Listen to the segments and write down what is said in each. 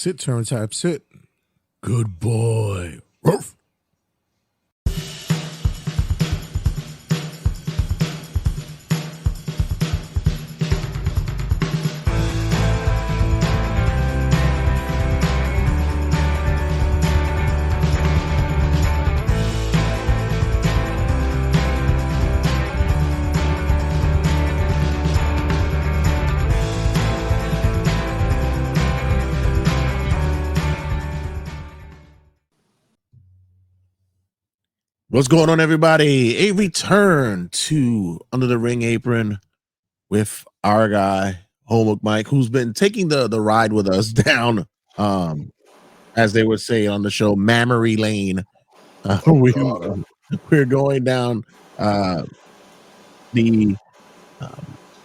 Sit, turn type, sit. Good boy. Ruff. What's going on, everybody? A return to Under the Ring Apron with our guy, Homework Mike, who's been taking the ride with us down, as they would say on the show, Mammary Lane. We're going down the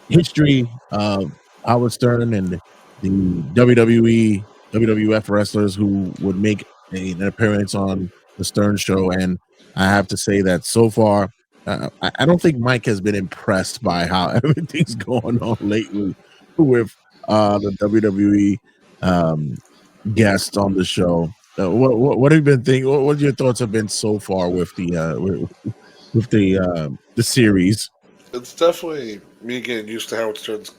history of Howard Stern and the WWE, WWF wrestlers who would make an appearance on the Stern Show. And I have to say that so far, I don't think Mike has been impressed by how everything's going on lately with the WWE guests on the show. What have you been thinking? What your thoughts have been so far with the series? It's definitely me getting used to Howard Stern's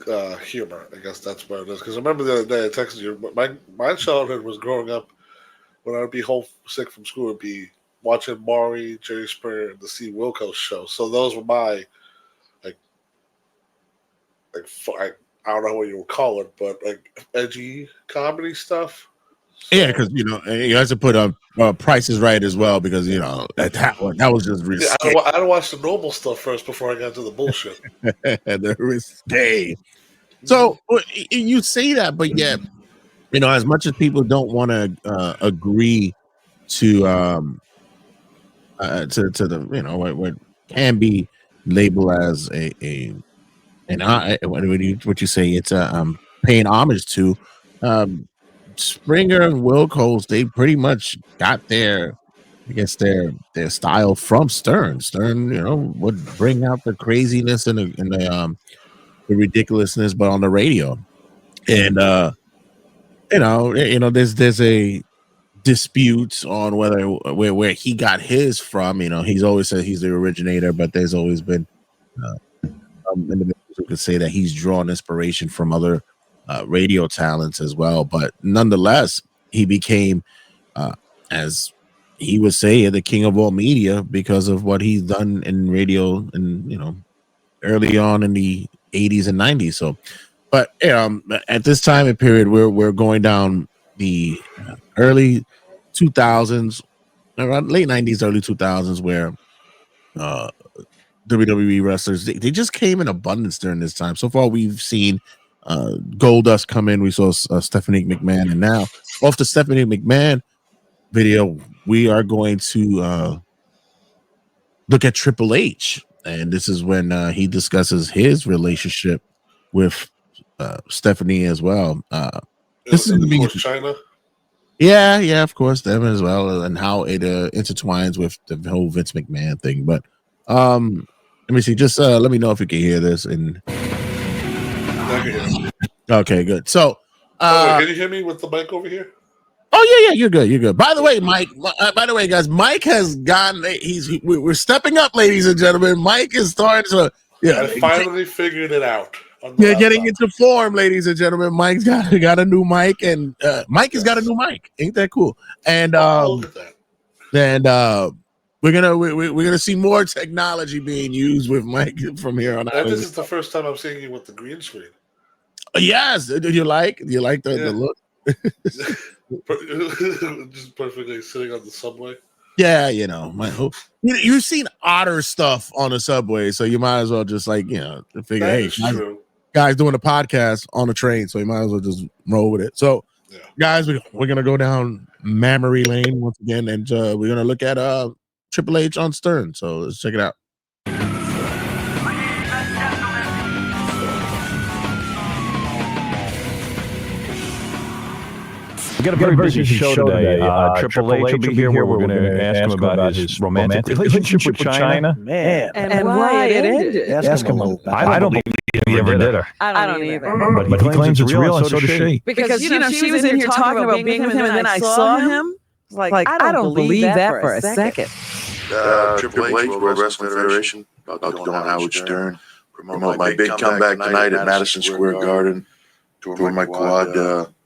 humor. I guess that's what it is. Because I remember the other day I texted you. My childhood was growing up when I would be homesick from school. Would be watching Maury, Jerry Springer, and the C. Wilkos show. So those were my I don't know what you would call it, but like edgy comedy stuff. So, yeah, because you guys have put Price is Right as well, because that was just risque. I had to watch the normal stuff first before I got to the bullshit. The risque. So you say that, but yet, as much as people don't want to agree to the what can be labeled as what you say, it's paying homage to Springer and Wilkos. They pretty much got their style from Stern. Stern, would bring out the craziness and the ridiculousness, but on the radio. And there's a dispute on where he got his from. He's always said he's the originator, but there's always been individuals who could say that he's drawn inspiration from other radio talents as well. But nonetheless, he became, as he would say, the king of all media because of what he's done in radio and early on in the 80s and 90s. So, but at this time and period, we're going down the early 2000s, around late 90s, early 2000s, where WWE wrestlers they just came in abundance during this time. So far, we've seen Goldust come in. We saw Stephanie McMahon, and now off the Stephanie McMahon video, we are going to look at Triple H, and this is when he discusses his relationship with Stephanie as well. This is of course, China. Yeah, of course, them as well, and how it intertwines with the whole Vince McMahon thing. But let me see. Just let me know if you can hear this. And okay, good. So, can you hear me with the mic over here? Oh yeah, you're good. By the way, Mike. By the way, guys, Mike has gotten. We're stepping up, ladies and gentlemen. Mike is starting to. Yeah, I finally figured it out. Yeah, getting into form, ladies and gentlemen. Mike's got a new mic, and Mike has got a new mic. Ain't that cool? And look at that. And we're gonna see more technology being used with Mike from here on out. This is the first time I'm seeing you with the green screen. Yes, do you like the look? Just perfectly sitting on the subway. Yeah, you've seen otter stuff on the subway, so you might as well just figure, hey, guys doing a podcast on a train, so you might as well just roll with it. So, guys, we're gonna go down Mammary Lane once again, and we're gonna look at Triple H on Stern. So let's check it out. We got a very busy show today. Triple H will be here. We're going to ask him about his romantic relationship with China. Man. And why it ended. Ask him about. I don't believe ever did her. I don't either. But he claims it's real, and so does she. Because she was in here talking about being with him, and then I saw him. Like I don't believe that for a second. Triple H, World Wrestling Federation, about to go on Howard Stern. Promote my big comeback tonight at Madison Square Garden. Tore my quad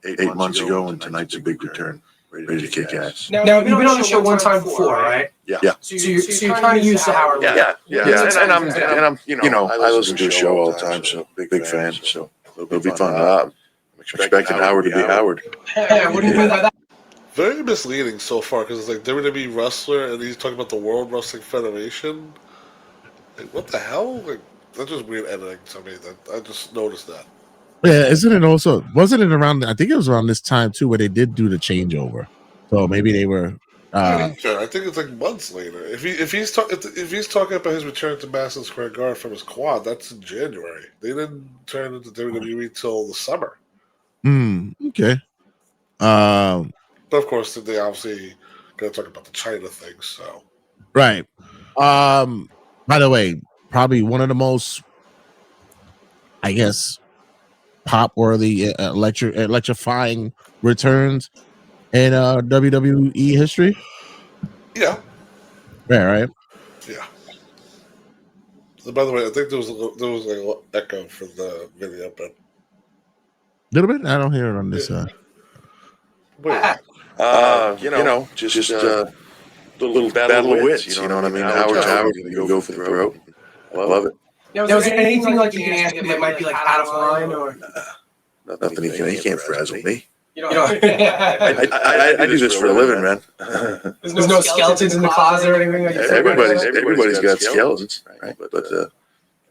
8 months ago, and tonight's a big return. Ready to kick ass. Now you've been on the show one time before, right? Yeah. So you're kind of used to Howard. Yeah. And I'm I listen to the show all the time, so big fan. So it'll be fun. I'm expecting Howard to be Howard. What do you mean by that? Very misleading so far because it's like WWE wrestler and he's talking about the World Wrestling Federation. Like, what the hell? Like, that's just weird editing to me. I just noticed that. Yeah, isn't it also? Wasn't it around? I think it was around this time too, where they did do the changeover. So maybe they were. I think it's like months later. If he's talking about his return to Madison Square Garden from his quad, that's in January. They didn't turn into WWE till the summer. Okay. But of course, they obviously gonna talk about the China thing. So right. By the way, probably one of the most, I guess, pop-worthy, electrifying returns in WWE history. Yeah. Yeah. Right. Yeah. So, by the way, I think there was like an echo for the video, but a little bit. I don't hear it on this side. Wait. Just a little battle of wits. You know what I mean? Howard's gonna go for the throat. I love it. Now, was there anything like you can ask him that might be like out of line or? Nothing he can't frazzle me. You know, I do this for a living, man. There's no skeletons in the closet or anything like that. Everybody's got skeletons, right? But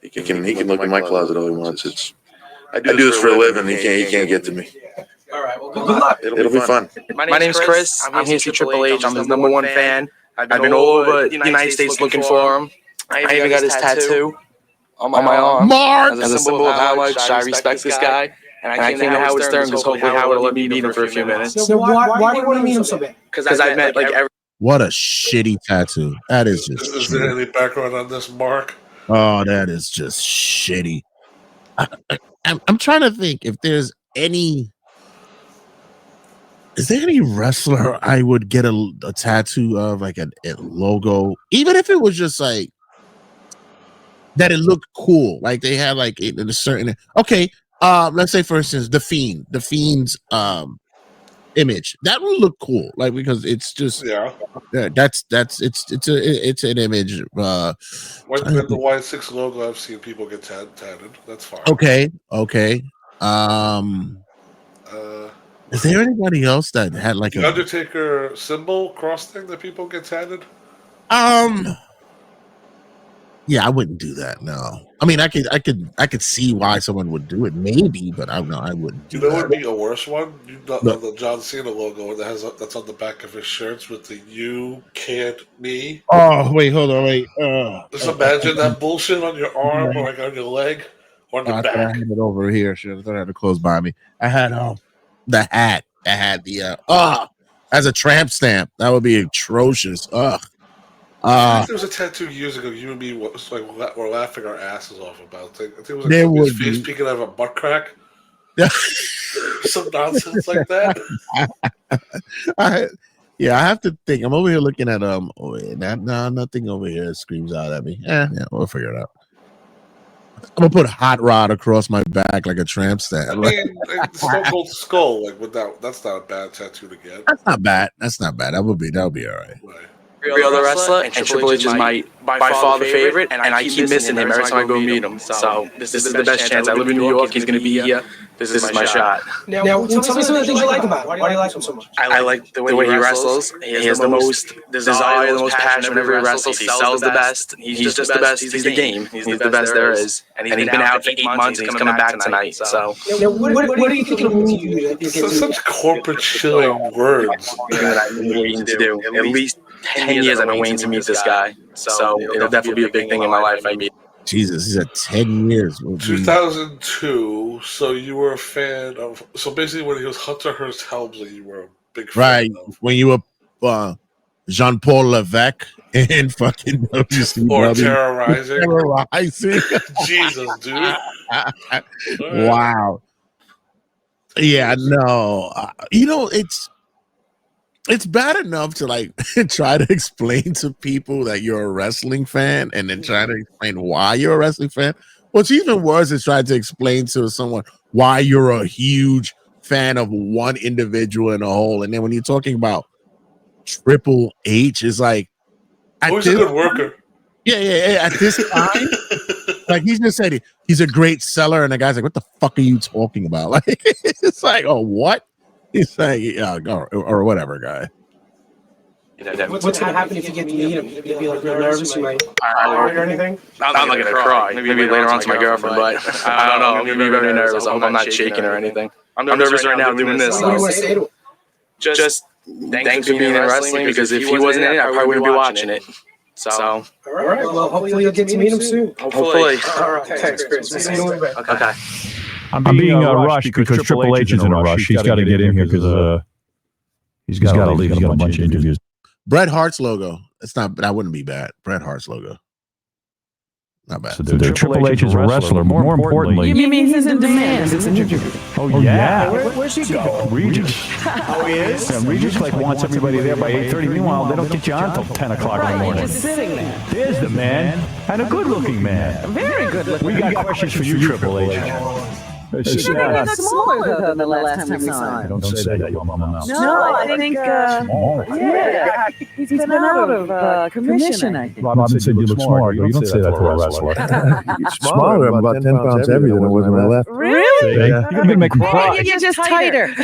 he can look in my closet all he wants. I do this for a living. He can't get to me. All right. Well, good luck. It'll be fun. My name's Chris. I'm here to see Triple H. I'm his #1 fan. I've been all over the United States looking for him. I even got his tattoo on my arm. Mark! As a symbol of how much I respect this guy. And I came to Howard Stern because hopefully Howard will let me meet him for a few minutes. So why do you want to meet him so bad? Because I've met like every. What a shitty tattoo. That is just. Is there any background on this, Mark? Oh, that is just shitty. I'm trying to think if there's any. Is there any wrestler I would get a tattoo of, like a logo, even if it was just like that? It looked cool, like they had like a certain. Okay, let's say for instance, the Fiend's image that would look cool, like because it's just it's an image. With the Y6 logo, I've seen people get tatted. That's fine. Okay. Is there anybody else that had like the Undertaker symbol cross thing that people get tatted? Yeah, I wouldn't do that. No, I mean I could see why someone would do it, maybe, but I wouldn't do that. That would be a worse one. The John Cena logo that's on the back of his shirts with the "You Can't Me." Oh wait, hold on, Just imagine that bullshit on your arm or like on your leg or on the back. I had it over here. Shit, I thought I had it close by me. I had the hat. I had the as a tramp stamp. That would be atrocious. There was a tattoo years ago. You and me were laughing our asses off about. I think it was like his face peeking out of a butt crack. Some nonsense like that. I have to think. I'm over here looking at nothing over here screams out at me. Yeah, we'll figure it out. I'm gonna put Hot Rod across my back like a tramp stamp. I mean, like the Stone Cold Skull, like that's not a bad tattoo to get. That's not bad. That would be all right. Real other wrestler, and Triple H is my by far the favorite, and I keep missing him every time I go meet him. So this is the best chance. I live in New York. He's going to be here. This is my shot. Now tell me some of the things you like about him. Why do you like him so much? I like the way he wrestles. He has the most desire, the most passion whenever he wrestles. He sells the best. He's just the best. He's the game. He's the best there is. And he's been out for 8 months, and he's coming back tonight. So what do you think it'll mean to you? Such corporate chilling words. That I've been waiting to do. At least 10 years I've been waiting to meet this guy. So it'll definitely be a big thing in my life. I mean, Jesus, he's at 10 years. 2002. So you were a fan of. So basically, when he was Hunter Hearst Helmsley, you were a big fan. Right. Of. When you were Jean-Paul Levesque in fucking WC Or Brothers. terrorizing. Jesus, dude. Wow. Yeah, no. It's bad enough to like try to explain to people that you're a wrestling fan and then try to explain why you're a wrestling fan. What's even worse is trying to explain to someone why you're a huge fan of one individual in a whole. And then when you're talking about Triple H, it's like, he's a good worker. Yeah. At this time, like he just said, he's a great seller, and the guy's like, "What the fuck are you talking about?" Like, it's like, "Oh, what?" He's like, "Yeah, or whatever, guy." What's gonna happen if you get to meet him? You'd be like real nervous. You might cry or anything. I'm not gonna cry. Maybe later on to my girlfriend, but I don't know. I'm gonna be very nervous. I hope I'm not shaking or anything. I'm nervous right now doing this. What do you want to say to him? Just thanks for being in wrestling, because if he wasn't in it, I probably wouldn't be watching it. So, all right. Well, hopefully you'll get to meet him soon. Hopefully. All right. Thanks, Chris. We'll see you in a little bit. Okay. I'm being rushed because Triple H is in a rush. He's got to get in here because he's got to leave. He's got a bunch of interviews. Bret Hart's logo. That wouldn't be bad. Bret Hart's logo. Not bad. So the Triple H is a wrestler. More importantly, You mean he's in demand? It's an interview. oh yeah, Where's he going? Regis. Oh, he is? Yeah, Regis wants everybody there by 8:30. Meanwhile, they don't get you on until 10 o'clock in the Right, morning. just sitting there. There's the man, and a good-looking man. Very good looking. We got questions for you, Triple H. He looks smaller than the last time we saw him. Don't say that, your mama now. No, I think, yeah, he's been out of commission, I think. Robin said you look smart. You don't say that to a wrestler. Smaller. I'm about 10 pounds heavier than I was when I left. Really? You're going to make me cry. You're just tighter.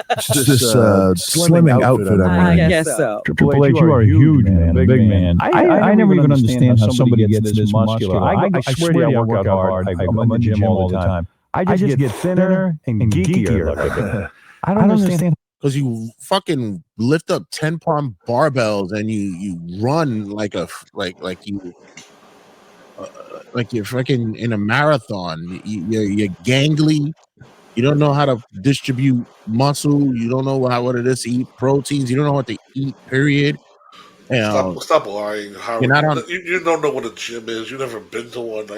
It's just this slimming outfit I'm I wearing. guess so. Triple H, you are a huge man, a big man. I never even understand how somebody gets this muscular. I swear to you, I work out hard. I'm in the gym all the time. I just get thinner and geekier. I don't understand. Because you fucking lift up 10-pound barbells and you run like you're fucking in a marathon. You're gangly. You don't know how to distribute muscle. You don't know what it is to eat proteins. You don't know what to eat. Period. Stop lying. Howard. You don't know what a gym is. You've never been to one. Like,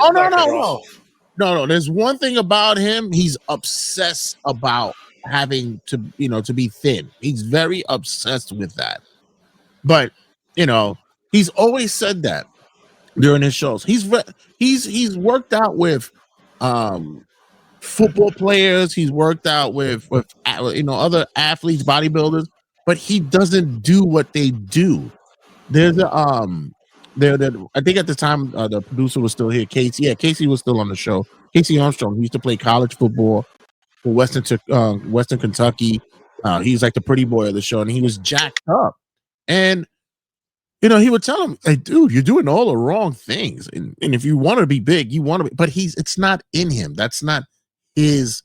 No. There's one thing about him. He's obsessed about having to be thin. He's very obsessed with that. But he's always said that during his shows. He's worked out with football players. He's worked out with other athletes, bodybuilders. But he doesn't do what they do. There's I think at the time the producer was still here. Casey. Yeah, Casey was still on the show. Casey Armstrong. He used to play college football for Western Kentucky. He's like the pretty boy of the show, and he was jacked up. And he would tell him, "Hey, dude, you're doing all the wrong things. And if you want to be big, you want to be." But it's not in him. That's not his,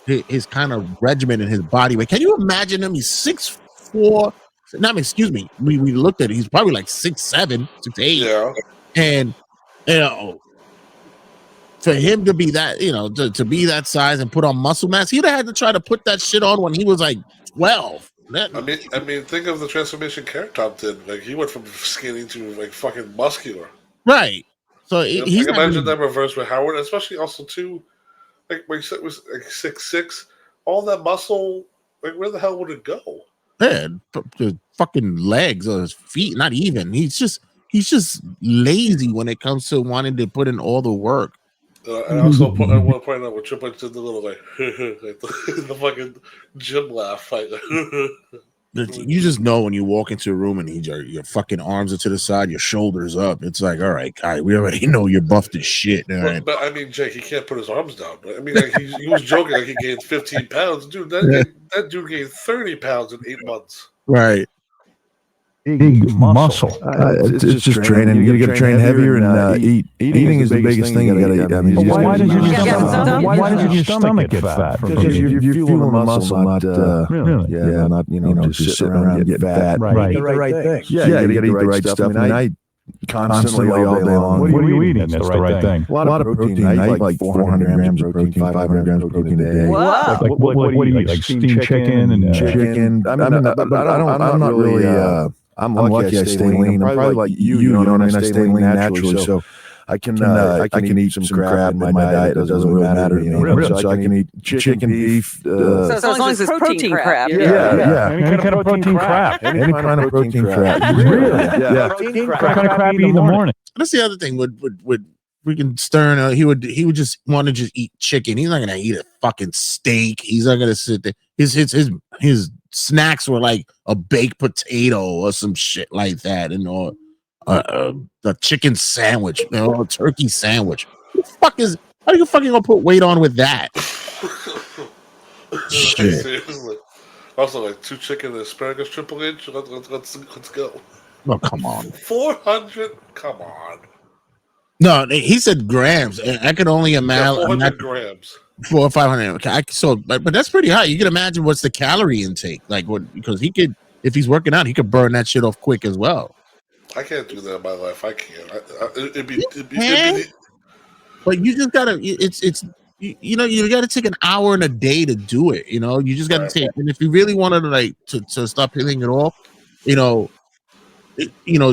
his kind of regimen and his body weight. Can you imagine him? He's 6'4". Excuse me. We looked at it. He's probably like 6'7", 6'8". Yeah. And for him to be that, to be that size and put on muscle mass, he'd have had to try to put that shit on when he was like 12. I mean, think of the transformation Carrot Top did. Like he went from skinny to like fucking muscular. Right. So he's imagine that reverse with Howard, especially also too. Like when he was like 6'6", all that muscle. Like where the hell would it go? Yeah, the fucking legs or his feet, not even. He's just lazy when it comes to wanting to put in all the work. And also, I want to point out what Triple H did the little like the fucking gym laugh. Like, you just know when you walk into a room and your fucking arms are to the side, your shoulders up. It's like, all right, guy, we already know you're buffed as shit. But I mean, Jake, he can't put his arms down. I mean, like he was joking like he gained 15 pounds, dude. That dude gained 30 pounds in 8 months. Right. Big muscle. It's just training. You got to train heavier and eat. Eating is the biggest thing you got to eat. I mean, why does your stomach get fat? Because you're fueling the muscle, not not just sitting around and getting fat. Right. The right thing. Yeah, you got to eat the right stuff. I mean, constantly all day long. What are you eating? That's the right thing. A lot of protein. I eat like 400 grams of protein, 500 grams of protein a day. Whoa. Like what do you eat? Like steamed chicken and Chicken. I'm not really. I'm lucky I stay lean. I'm probably like you know what I mean? I stay lean naturally, so I can eat some crap in my diet. It doesn't really matter, you know. Really? So I can eat chicken, beef. So as long as it's protein crap. Yeah. Any kind of protein crap. Any kind of protein crap. Really? Yeah. What kind of crap you eat in the morning? That's the other thing. Would freaking Stern? He would just want to just eat chicken. He's not gonna eat a fucking steak. He's not gonna sit there. His snacks were like a baked potato or some shit like that, and or a chicken sandwich, you know, a turkey sandwich. How do you fucking gonna put weight on with that? Shit. Seriously. Also, like 2 chicken and asparagus Triple H. Let's go. Oh, come on. 400. Come on. No, he said grams. I could only imagine 400 grams. 400 or 500. Okay, but that's pretty high. You can imagine what's the calorie intake like. Because he could, if he's working out, he could burn that shit off quick as well. I can't do that in my life. I can't. It'd be But you just gotta. You gotta take an hour in a day to do it. You know, you just gotta take. And if you really wanted to stop peeling it off,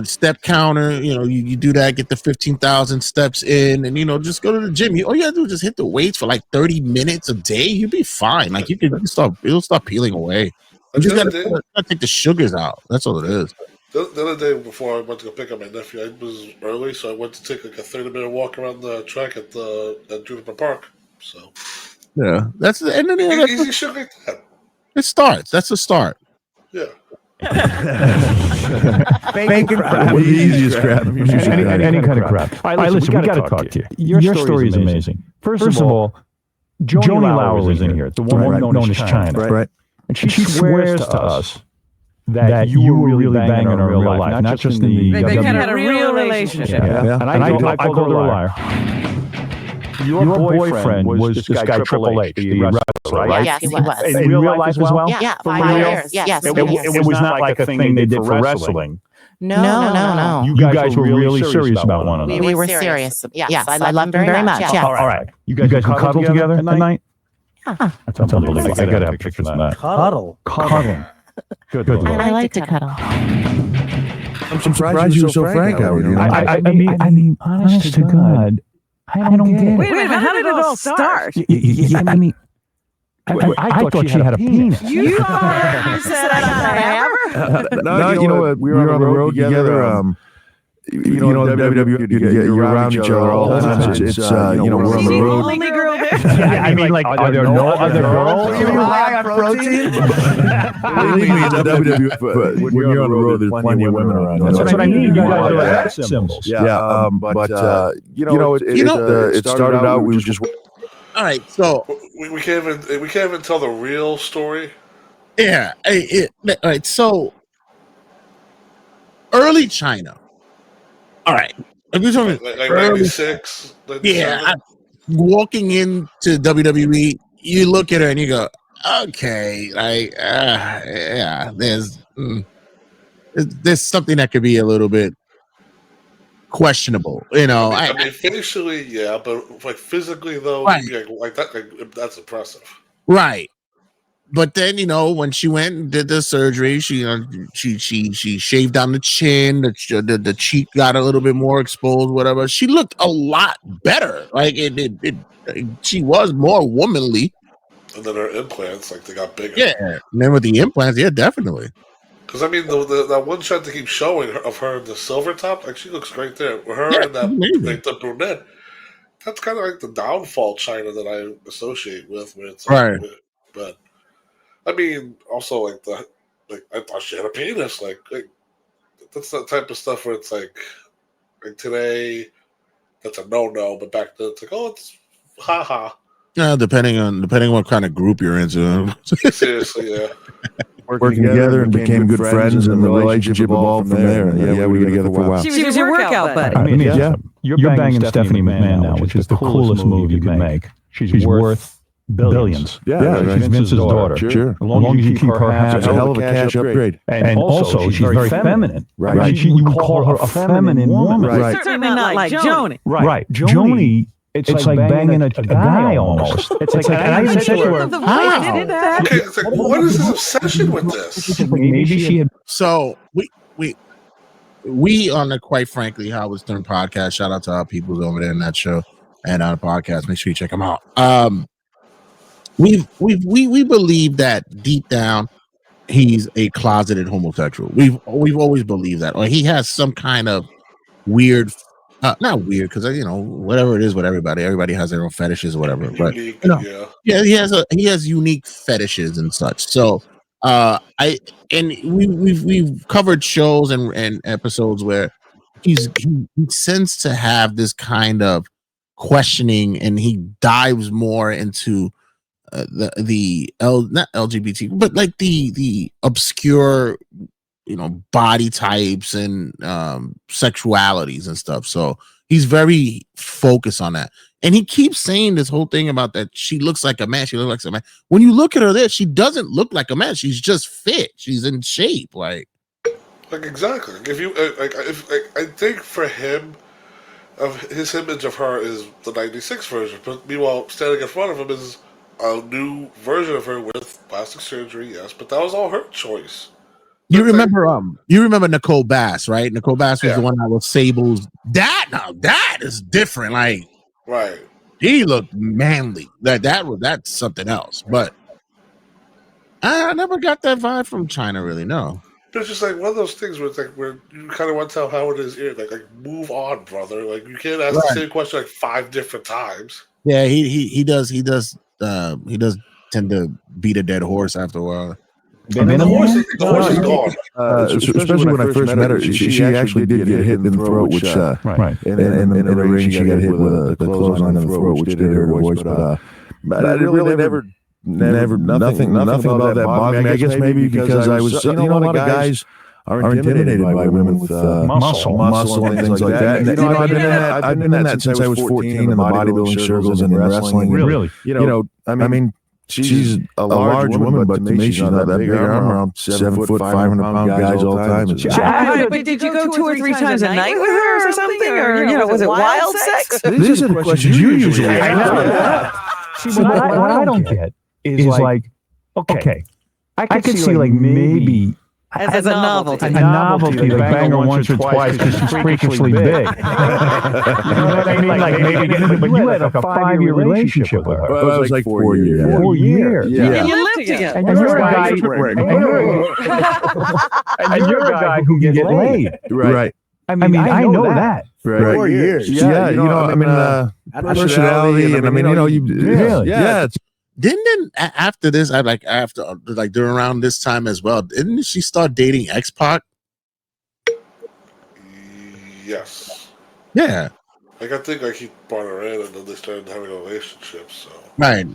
step counter. You do that. Get the 15,000 steps in, and just go to the gym. All you gotta do is just hit the weights for like 30 minutes a day. You'll be fine. Like it'll stop peeling away. You just gotta take the sugars out. That's all it is. The other day before I went to go pick up my nephew, I was early, so I went to take like a 30-minute walk around the track at Juniper Park. So yeah, that's the end of the easy shit like that. It starts. That's the start. Yeah. Bacon crap. What the easiest crap? Any kind of crap. All right, listen, we got to talk to you. Your story is amazing. First of all, Joni Lauer is in here, the woman known as China. Right. And she swears to us that you were really banging her in real life, not just in the... They had a real relationship. Yeah. And I called her a liar. Your boyfriend was this guy Triple H, the wrestler, right? Yes, he was. In real life as well? Yeah, 5 years. Yes. It was not like a thing they did for wrestling. No. You guys were really serious about one another. We were serious. Yes, I loved him very much. Yes. All right. You guys would cuddle together at night? Yeah. That's unbelievable. I got to have pictures of that. Cuddling. Good. I like to cuddle. I'm surprised you were so frank, Howard. I mean, honest to God, I don't get it. Wait a minute, how did it all start? I mean, I thought she had a penis. You said I gotta have her? No, you know what? We were on the road together. WWE, you're around each other all the time. It's we're on the road. Only girl there? Yeah, I mean, like, are there no other girls? Believe me, in the WWE, but when you're on the road, there's plenty of women around. That's what I mean. You guys are sex symbols. Yeah, but it started out. We was just. All right, so we can't even tell the real story. Yeah. All right, so early China. All right. If you're talking like 96. Yeah. Walking into WWE, you look at her and you go, okay, there's something that could be a little bit questionable, I mean, facially, yeah, but like physically, though, right. That's impressive, right? But then, when she went and did the surgery, she shaved down the chin, the cheek got a little bit more exposed, whatever. She looked a lot better. Like she was more womanly. And then her implants, like they got bigger. Yeah, and then with the implants, yeah, definitely. Because I mean, that one shot they keep showing of her in the silver top, like she looks great there. Her and that the brunette. That's kind of like the downfall China that I associate with, where it's right. But I mean, also I thought she had a penis. Like that's that type of stuff where it's like today, that's a no. But back then, it's like, oh, it's haha. Yeah, depending on what kind of group you're into. Seriously, yeah. Working together and became good friends, and the relationship evolved from there. Yeah, we were together for a while. She was your workout buddy. I mean, you're banging Stephanie McMahon now, which is the coolest move you can make. She's worth Billions. Yeah, she's Vince's daughter. Sure. As long as you keep her happy. It's a hell of a cash upgrade. And also, she's very feminine. Right. You call her a feminine woman. Right. Certainly not like Joni. Right. Joni, it's like banging a guy almost. It's like, and I even said to her, Okay, it's like, what is his obsession with this? Maybe she had. So we on the Quite Frankly Howard Stern podcast. Shout out to our people over there in that show and on the podcast. Make sure you check them out. We believe that deep down he's a closeted homosexual. We've always believed that, or he has some kind of weird, not weird, because whatever it is with everybody has their own fetishes or whatever. But he has unique fetishes and such. So we've covered shows and episodes where he tends to have this kind of questioning, and he dives more into not LGBT, but like the obscure, body types and sexualities and stuff. So he's very focused on that. And he keeps saying this whole thing about that she looks like a man. She looks like a man. When you look at her there, she doesn't look like a man. She's just fit. She's in shape. Like exactly. If you I think for him, of his image of her is the '96 version, but meanwhile, standing in front of him is a new version of her with plastic surgery. Yes, but that was all her choice. You remember Nicole Bass, right? Nicole Bass was the one that was Sable's dad. Now that is different. Like, right? He looked manly. That's something else. But I never got that vibe from China. Really, no. But it's just like one of those things where it's like where you kind of want to tell Howard his ear, like move on, brother. Like you can't ask the same question like 5 different times. Yeah, he does tend to beat a dead horse after a while. The horse is gone. Especially when I first met her, she actually did get hit in the throat, which in the ring she got hit with a clothesline in the throat, which did hurt her voice. But I really never nothing about that bothered me. I guess maybe because I was, a lot of guys are intimidated by women with muscle and things like that. And, I've been in that since I was 14 in the bodybuilding circles and in wrestling. Really? I mean, she's a large woman, but to me, she's not that big. I'm around 7 foot, 500-pound guys all the time. But did you go 2 or 3 times a night with her or something? Or, was it wild sex? These are the questions you usually ask. See, what I don't get is like, okay, I could see like maybe as a novelty. A novelty, like bang her once or twice because she's freakishly big. You know what I mean? Like maybe, but you had like a 5-year relationship with her. Well, it was like 4 years. 4 years. Yeah. And you lived together. And you're a guy who can get laid. Right. I mean, I know that. Right. 4 years. Yeah, personality, and really, Didn't after this, during around this time as well, didn't she start dating X-Pac? Yes. Yeah. I think he brought her in, and then they started having a relationship. So right.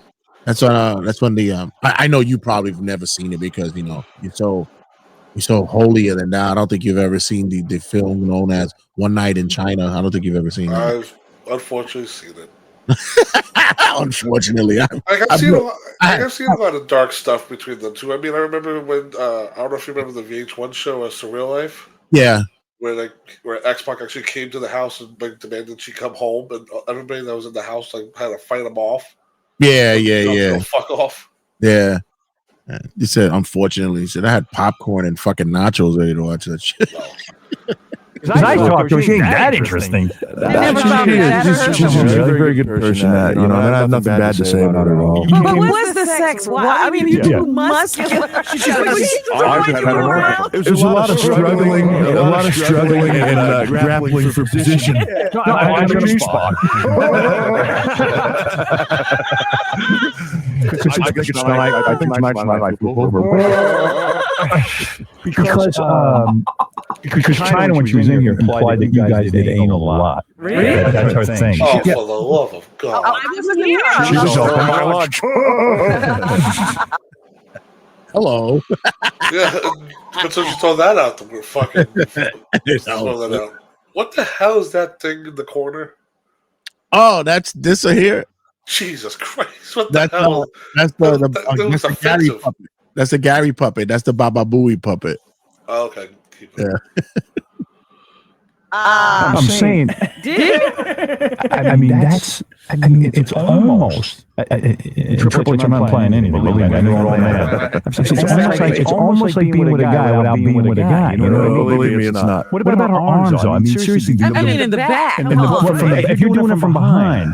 That's when the I know you probably have never seen it because you're so holier than thou. I don't think you've ever seen the film known as One Night in China. I don't think you've ever seen it. I've unfortunately seen it. Unfortunately, I've seen a lot of dark stuff between them two. I mean, I remember when I don't know if you remember the VH1 show Surreal Life. Yeah, where X-Pac actually came to the house and demanded she come home, and everybody that was in the house had to fight him off. Yeah. Fuck off. Yeah. You said unfortunately. He said I had popcorn and fucking nachos ready to watch that shit. Because I talked to her, she ain't that interesting. She's a very, very good person. I have nothing bad to say about her at all. But what was the sex? I mean, you too muscular. It was a lot of struggling, and grappling for position. I think tonight's my life over. Because China, when she was in here, implied that you guys did anal a lot. Really? That's her thing. Oh, for the love of God. I wasn't here. She just opened my lunch. Hello. Yeah, but so just throw that out the fucking. Throw that out. What the hell is that thing in the corner? Oh, that's this here. Jesus Christ. What the hell? That's the Gary puppet. That's the Gary puppet. That's the Baba Booey puppet. Oh, okay. Keep it. Yeah. I'm saying. I mean, that's. I mean, it's almost. Triple H, I'm not playing anything. Believe me, I know all that. It's almost like being with a guy without being with a guy. You know, believe me, it's not. What about her arms, though? I mean, seriously. I mean, in the back. If you're doing it from behind,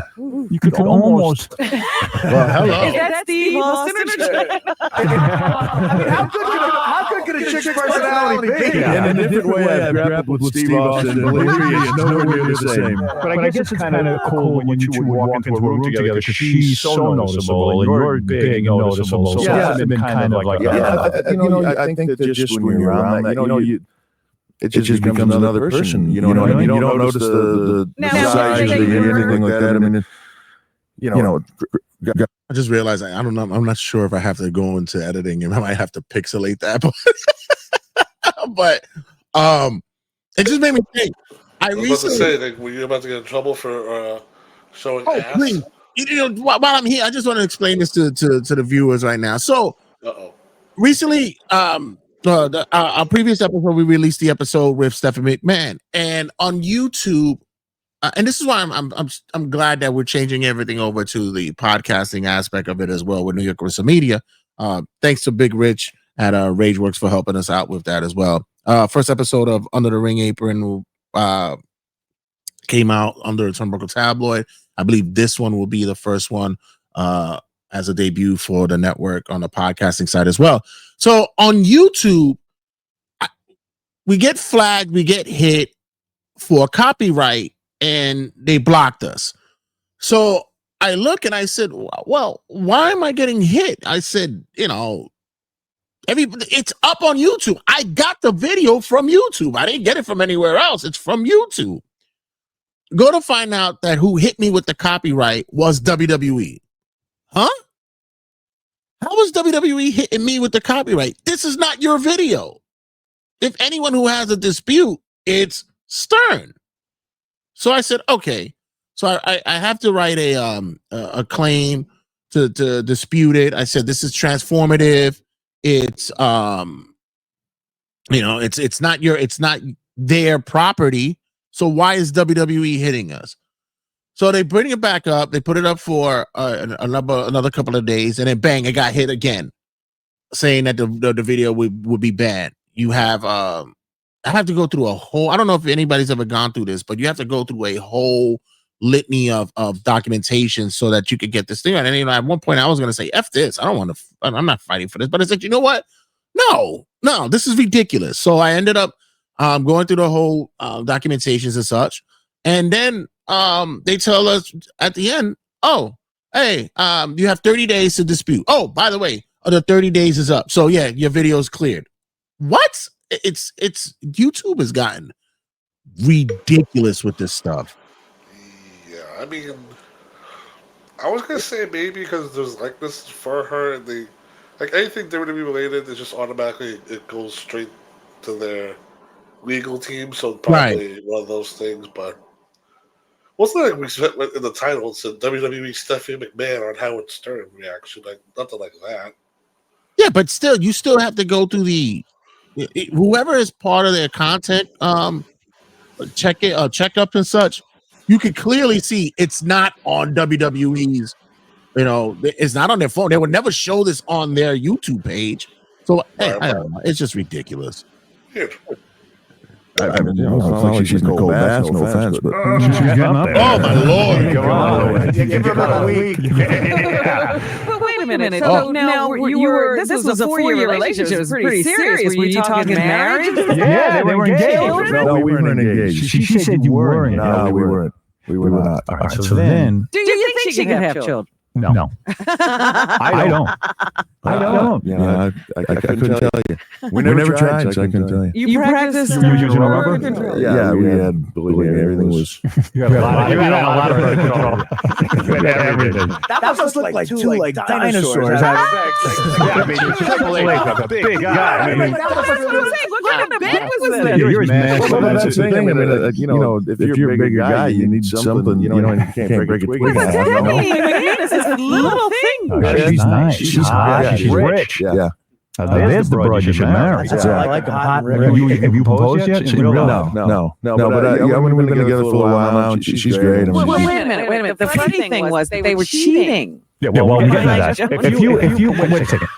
you could almost. Well, hello. Is that Steve Austin? How good could a chick's personality be? In a different way, I've grappled with Steve Austin. Believe me, it's nowhere near the same. But I guess it's kind of cool when you two would walk into a room together because she's so noticeable and you're big and noticeable. So yeah, it's been kind of like I think that just when you're around that, it just becomes another person. You know what I mean? You don't notice the size or anything like that. I mean, I just realized I don't know. I'm not sure if I have to go into editing and I might have to pixelate that. But it just made me think. I was about to say, like, were you about to get in trouble for showing ass? Please. While I'm here, I just want to explain this to the viewers right now. So, recently, our previous episode, we released the episode with Stephanie McMahon, and on YouTube, and this is why I'm glad that we're changing everything over to the podcasting aspect of it as well with New York Wrestle Media. Thanks to Big Rich at RageWorks for helping us out with that as well. First episode of Under the Ring Apron came out under Turnbuckle Tabloid. I believe this one will be the first one as a debut for the network on the podcasting side as well. So on YouTube, we get flagged, we get hit for copyright, and they blocked us. So I look and I said, well, why am I getting hit? I said, it's up on YouTube. I got the video from YouTube. I didn't get it from anywhere else. It's from YouTube. Go to find out that who hit me with the copyright was WWE. Huh? How was WWE hitting me with the copyright? This is not your video. If anyone who has a dispute, it's Stern. So I said, okay. So I have to write a claim to dispute it. I said, this is transformative. It's it's not their property. So why is WWE hitting us? So they bring it back up. They put it up for another couple of days, and then bang, it got hit again, saying that the video would be banned. You have I have to go through a whole. I don't know if anybody's ever gone through this, but you have to go through a whole litany of documentation so that you could get this thing on. And at one point, I was going to say, "F this! I don't want to. I'm not fighting for this." But I said, you know what? No, this is ridiculous. So I ended up going through the whole documentations and such, and then they tell us at the end, "Oh, hey, you have 30 days to dispute." Oh, by the way, the 30 days is up. So yeah, your video is cleared. What? It's YouTube has gotten ridiculous with this stuff. Yeah, I mean, I was gonna say maybe because there's like this for her, and they like anything WWE related, it's just automatically it goes straight to their legal team. So probably one of those things. But wasn't like we said in the title it said WWE Stephanie McMahon on Howard Stern reaction, like nothing like that. Yeah, but still, you still have to go through whoever is part of their content checkup and such. You can clearly see it's not on WWE's, it's not on their phone. They would never show this on their YouTube page. So I don't know. It's just ridiculous. Here. I mean, it's not like she's Nicole Bass, no offense, but she's getting up there. Oh my Lord! Come on, give her about a week. But wait a minute. So now you were. This was a 4-year relationship. It was pretty serious. Were you talking marriage? Yeah, they were engaged. No, we weren't engaged. She said you were engaged. No, we weren't. We were not. All right, so then. Do you think she can have children? No. I don't. I don't. Yeah, I couldn't tell you. We never tried, so I couldn't tell you. You practiced using a rubber? Yeah, we had, believe me, everything was. You had a lot of control. You had everything. That must look like two dinosaurs. Yeah, I mean, Triple H, a big guy. What kind of bed was that? You're as massive. Well, that's the thing. I mean, if you're a bigger guy, you need something, and you can't break a twig. Stephanie McMahon is this little thing. Oh, she's nice. She's hot. She's rich. Yeah. There's the broad you should marry. I like hot and rich. Have you proposed yet? No. But I mean, we've been together for a little while now, and she's great. I mean, Wait a minute. The funny thing was they were cheating. Yeah, well, we're getting to that. Wait a second.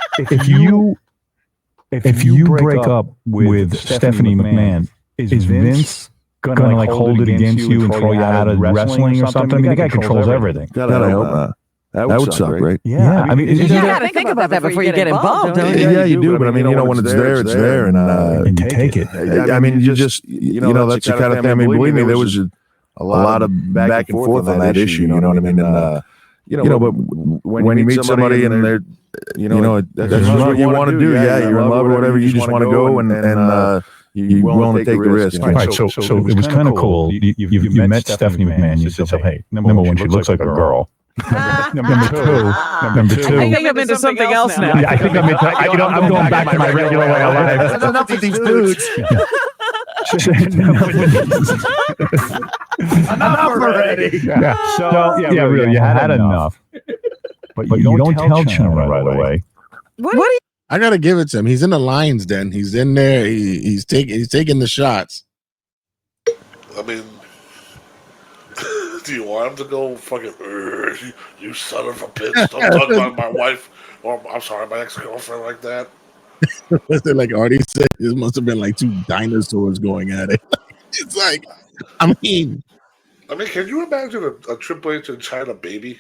If you break up with Stephanie McMahon, is Vince gonna like hold it against you and throw you out of wrestling or something? I mean, the guy controls everything. God, I hope not. That would suck, right? Yeah, I mean, You gotta think about that before you get involved, don't you? Yeah, you do, but I mean, when it's there, it's there, and you take it. I mean, you just, that's the kind of thing. I mean, believe me, there was a lot of back and forth on that issue. You know what I mean? And but when you meet somebody and they're, that's just what you want to do. Yeah, you're in love or whatever. You just want to go and you're willing to take the risk. All right, so it was kind of cool. You met Stephanie McMahon. You said, hey, number one, she looks like a girl. Number two. I think I'm into something else now. I think I'm into. I'm going back to my regular way of life. Enough with these dudes. Enough already. Yeah. So really, you had enough. But you don't tell China right away. What do you? I gotta give it to him. He's in the lion's den. He's in there. He's taking the shots. I mean, do you want him to go fucking, you son of a bitch, don't talk about my wife, or I'm sorry, my ex-girlfriend like that? Was it like Artie said? This must have been like two dinosaurs going at it. It's like, I mean, can you imagine a Triple H and China baby?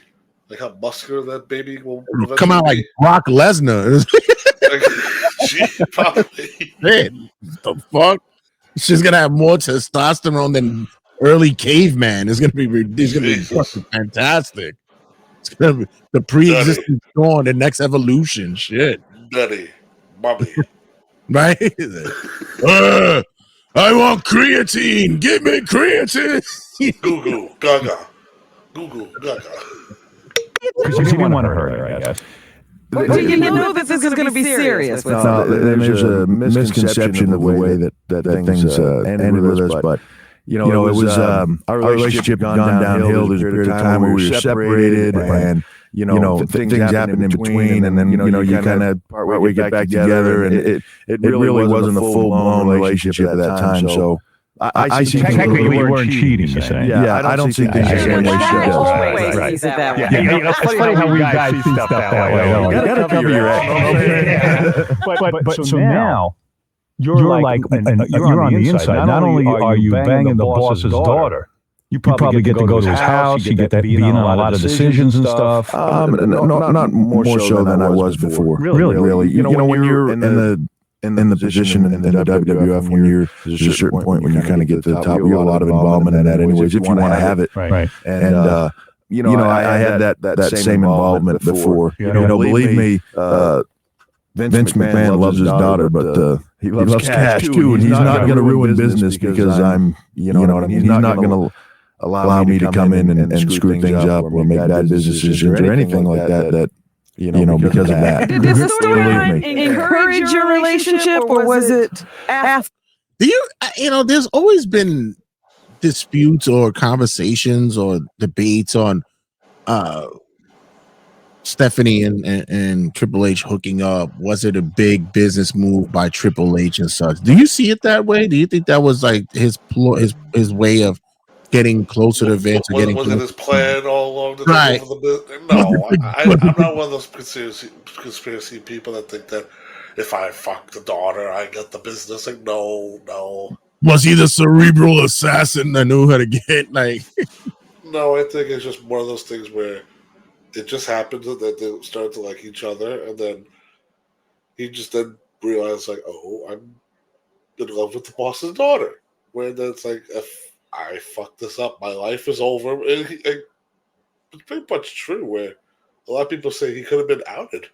Like how muscular that baby will come out like Brock Lesnar. Probably. Man, the fuck? She's gonna have more testosterone than early caveman. It's gonna be fucking fantastic. It's gonna be the pre-existing Dawn, the next evolution. Shit. Daddy, mommy. Right? I want creatine. Give me creatine. Goo goo gaga. Goo goo gaga. Because you didn't want to hurt her, I guess. Do you know that this is going to be serious? No, there's a misconception of the way that things ended with us, but it was our relationship gone downhill. There's a period of time where we were separated, and things happened in between, and then you kind of part way get back together, and it really wasn't a full blown relationship at that time. So I see technically you weren't cheating. You're saying, I don't see things the same way she does. It's funny how we guys see stuff that way. You gotta cover your ass. But so now you're like you're on the inside. Not only are you banging the boss's daughter, you probably get to go to his house. You get to be in a lot of decisions and stuff. Not more so than I was before. Really. When you're in the position in the WWF, when there's a certain point when you kind of get to the top, you have a lot of involvement in that anyways, if you want to have it. Right. And, I had that same involvement before. Believe me, Vince McMahon loves his daughter, but he loves cash too, and he's not going to ruin business because I'm, he's not going to allow me to come in and screw things up or make bad business decisions or anything like that. Because of that. Did this storyline encourage your relationship, or was it after? Do you, there's always been disputes or conversations or debates on Stephanie and Triple H hooking up. Was it a big business move by Triple H and such? Do you see it that way? Do you think that was like his way of getting closer to Vince? Was it his plan all along the time? No, I'm not one of those conspiracy people that think that if I fuck the daughter, I get the business. Like, no. Was he the cerebral assassin that knew how to get like? No, I think it's just one of those things where it just happened that they started to like each other, and then he just then realized like, oh, I'm in love with the boss's daughter. Where that's like, if I fucked this up, my life is over. And it's pretty much true. Where a lot of people say he could have been outed,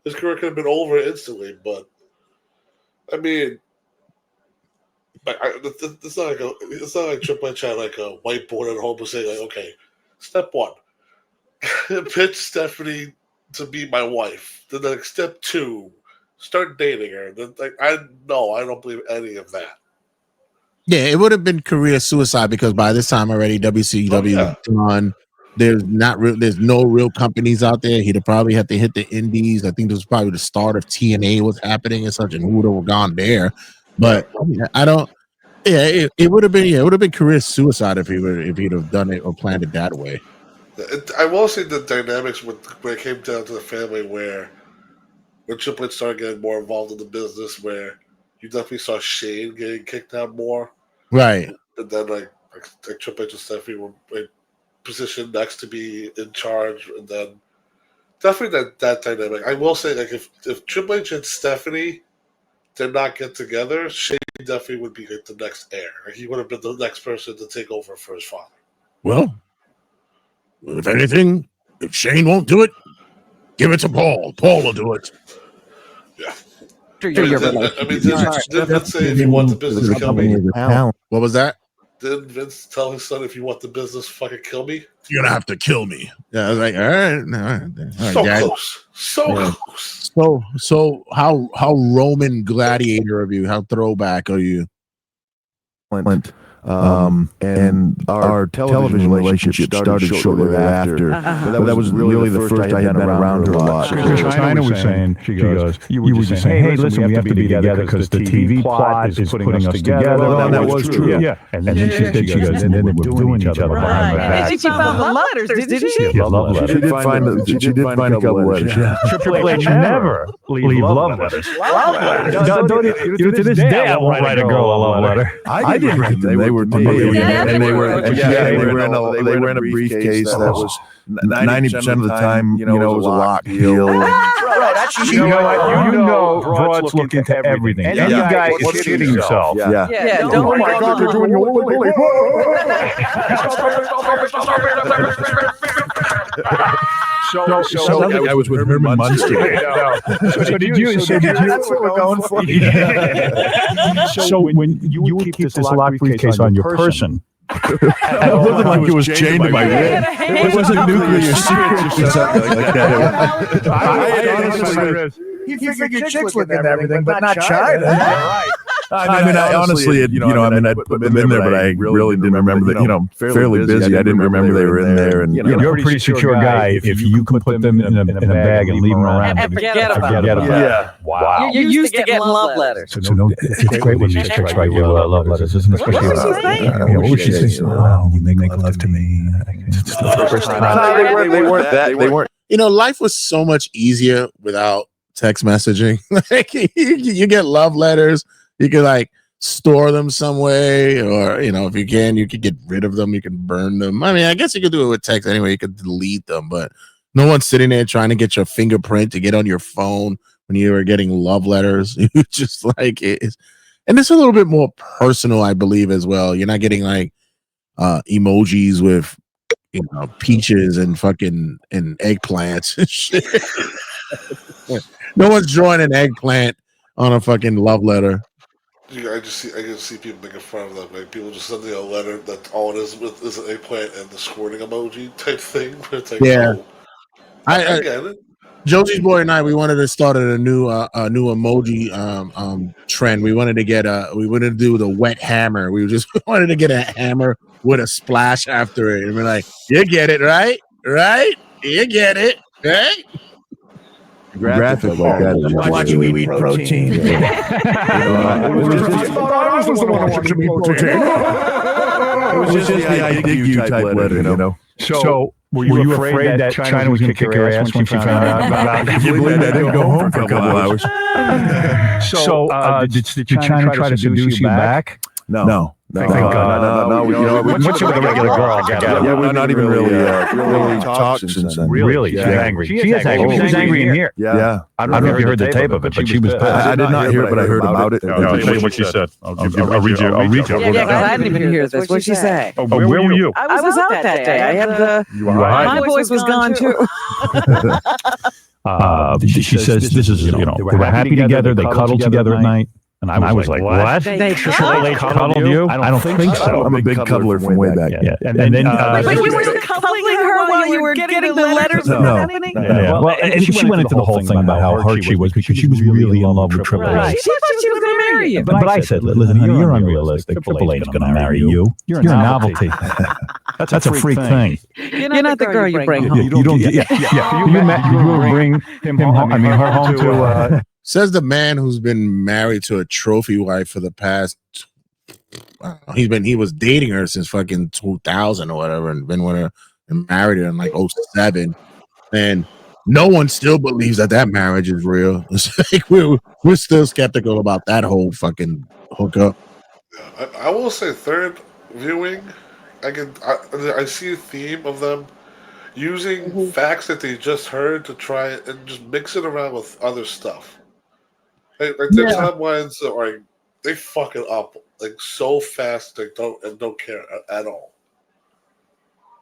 his career could have been over instantly. But I mean, it's not like Triple H had like a whiteboard at home and saying like, okay, step one, pitch Stephanie to be my wife. Then like step two, start dating her. Then I don't believe any of that. Yeah, it would have been career suicide because by this time already WCW done. there's no real companies out there. He'd have probably had to hit the indies. I think this was probably the start of TNA was happening and such, and who would have gone there. But I don't. Yeah, it would have been. Yeah, it would have been career suicide if he'd have done it or planned it that way. I will say the dynamics when it came down to the family, where when Triple H started getting more involved in the business, where you definitely saw Shane getting kicked out more, right? And then like Triple H and Stephanie were positioned next to be in charge, and then definitely that dynamic. I will say, like if Triple H and Stephanie did not get together, Shane definitely would be like the next heir. Like he would have been the next person to take over for his father. Well, if anything, if Shane won't do it, give it to Paul. Paul will do it. Yeah. I mean, did Vince say if you want the business, kill me? What was that? Did Vince tell his son, if you want the business, fucking kill me? You're gonna have to kill me. Yeah, I was like, all right, so Dad. close, close. So how Roman gladiator of you? How throwback are you? Clint. And our television relationship started shortly thereafter. But that was really the first I had been around her a lot. China was saying, she goes, you were just saying, hey, listen, we have to be together because the TV plot is putting us together. Well, that was true. Yeah. And then she goes, and then they were doing each other behind my back. And she found the letters, didn't she? Yeah, love letters. She did find a couple letters. Yeah. Triple H never leave love letters. To this day, I won't write a girl a love letter. I didn't write them. They were in a briefcase that was 90% of the time, it was a lock deal. You know, broads look into everything. Any guy is shitting himself. Yeah. Don't worry. Oh my God, they're doing the So I was with Herman Munster. So did you? That's what we're going for. So when you keep this locked briefcase on your person, it wasn't like it was chained to my wrist. It wasn't nuclear secrets or something like that. I honestly, you figured chicks look at everything, but not China. Right. I mean, I honestly, I'd put them in there, but I really didn't remember that, fairly busy. I didn't remember they were in there. And you're a pretty secure guy if you can put them in a bag and leave them around. And forget about it. Yeah. Wow. You used to get love letters. So no, it's great when these chicks write you love letters, isn't it? Especially What was she saying? Oh, you make love to me. They weren't that. They weren't. Life was so much easier without text messaging. Like you get love letters. You could store them some way, or if you could get rid of them, you can burn them. I mean, I guess you could do it with text anyway. You could delete them, but no one's sitting there trying to get your fingerprint to get on your phone when you were getting love letters. You just it. And it's a little bit more personal, I believe, as well. You're not getting emojis with peaches and fucking and eggplants and shit. No one's drawing an eggplant on a fucking love letter. I can see people making fun of that. Like people just sending a letter that all it is is an eggplant and the squirting emoji type thing. It's I get it. Josie's boy and I, we wanted to start a new emoji trend. We wanted to do the wet hammer. We wanted to get a hammer with a splash after it, and we're like, you get it, right? You get it, right? Graphic like that. Watch you eat protein. I was the one watching me protein. It was just the I dig you type letter, So were you afraid that China was going to kick your ass when she found out about it? You believe that? I didn't go home for a couple hours. So did China try to seduce you back? No. Thank God. No. What's with the regular girl? Yeah, we've not even really talked since then. Really? She's angry. She is angry. She was angry in here. Yeah. I don't know if you heard the tape of it, but she was pissed. I did not hear it, but I heard about it. I'll tell you what she said. I'll read you. Yeah, because I didn't even hear this. What'd she say? Oh, where were you? I was out that day. I had my voice was gone too. She says this is, they were happy together. They cuddled together at night. And I was like, what? They cuddled you? I don't think so. I'm a big cuddler from way back. Yeah. And then but you were cuddling her while you were getting the letters. No. Well, and she went into the whole thing about how hurt she was because she was really in love with Triple H. She thought she was going to marry you. But I said, listen, you're unrealistic. Triple H's going to marry you. You're a novelty. That's a freak thing. You're not the girl you bring home. You don't get. Yeah. You bring him home. I mean, her home to. Says the man who's been married to a trophy wife for the past. He was dating her since fucking 2000 or whatever, and been with her and married her in like 07, and no one still believes that marriage is real. It's like we're still skeptical about that whole fucking hookup. I will say, third viewing, I see a theme of them using facts that they just heard to try and just mix it around with other stuff. Like their timelines are they fuck it up like so fast they don't care at all.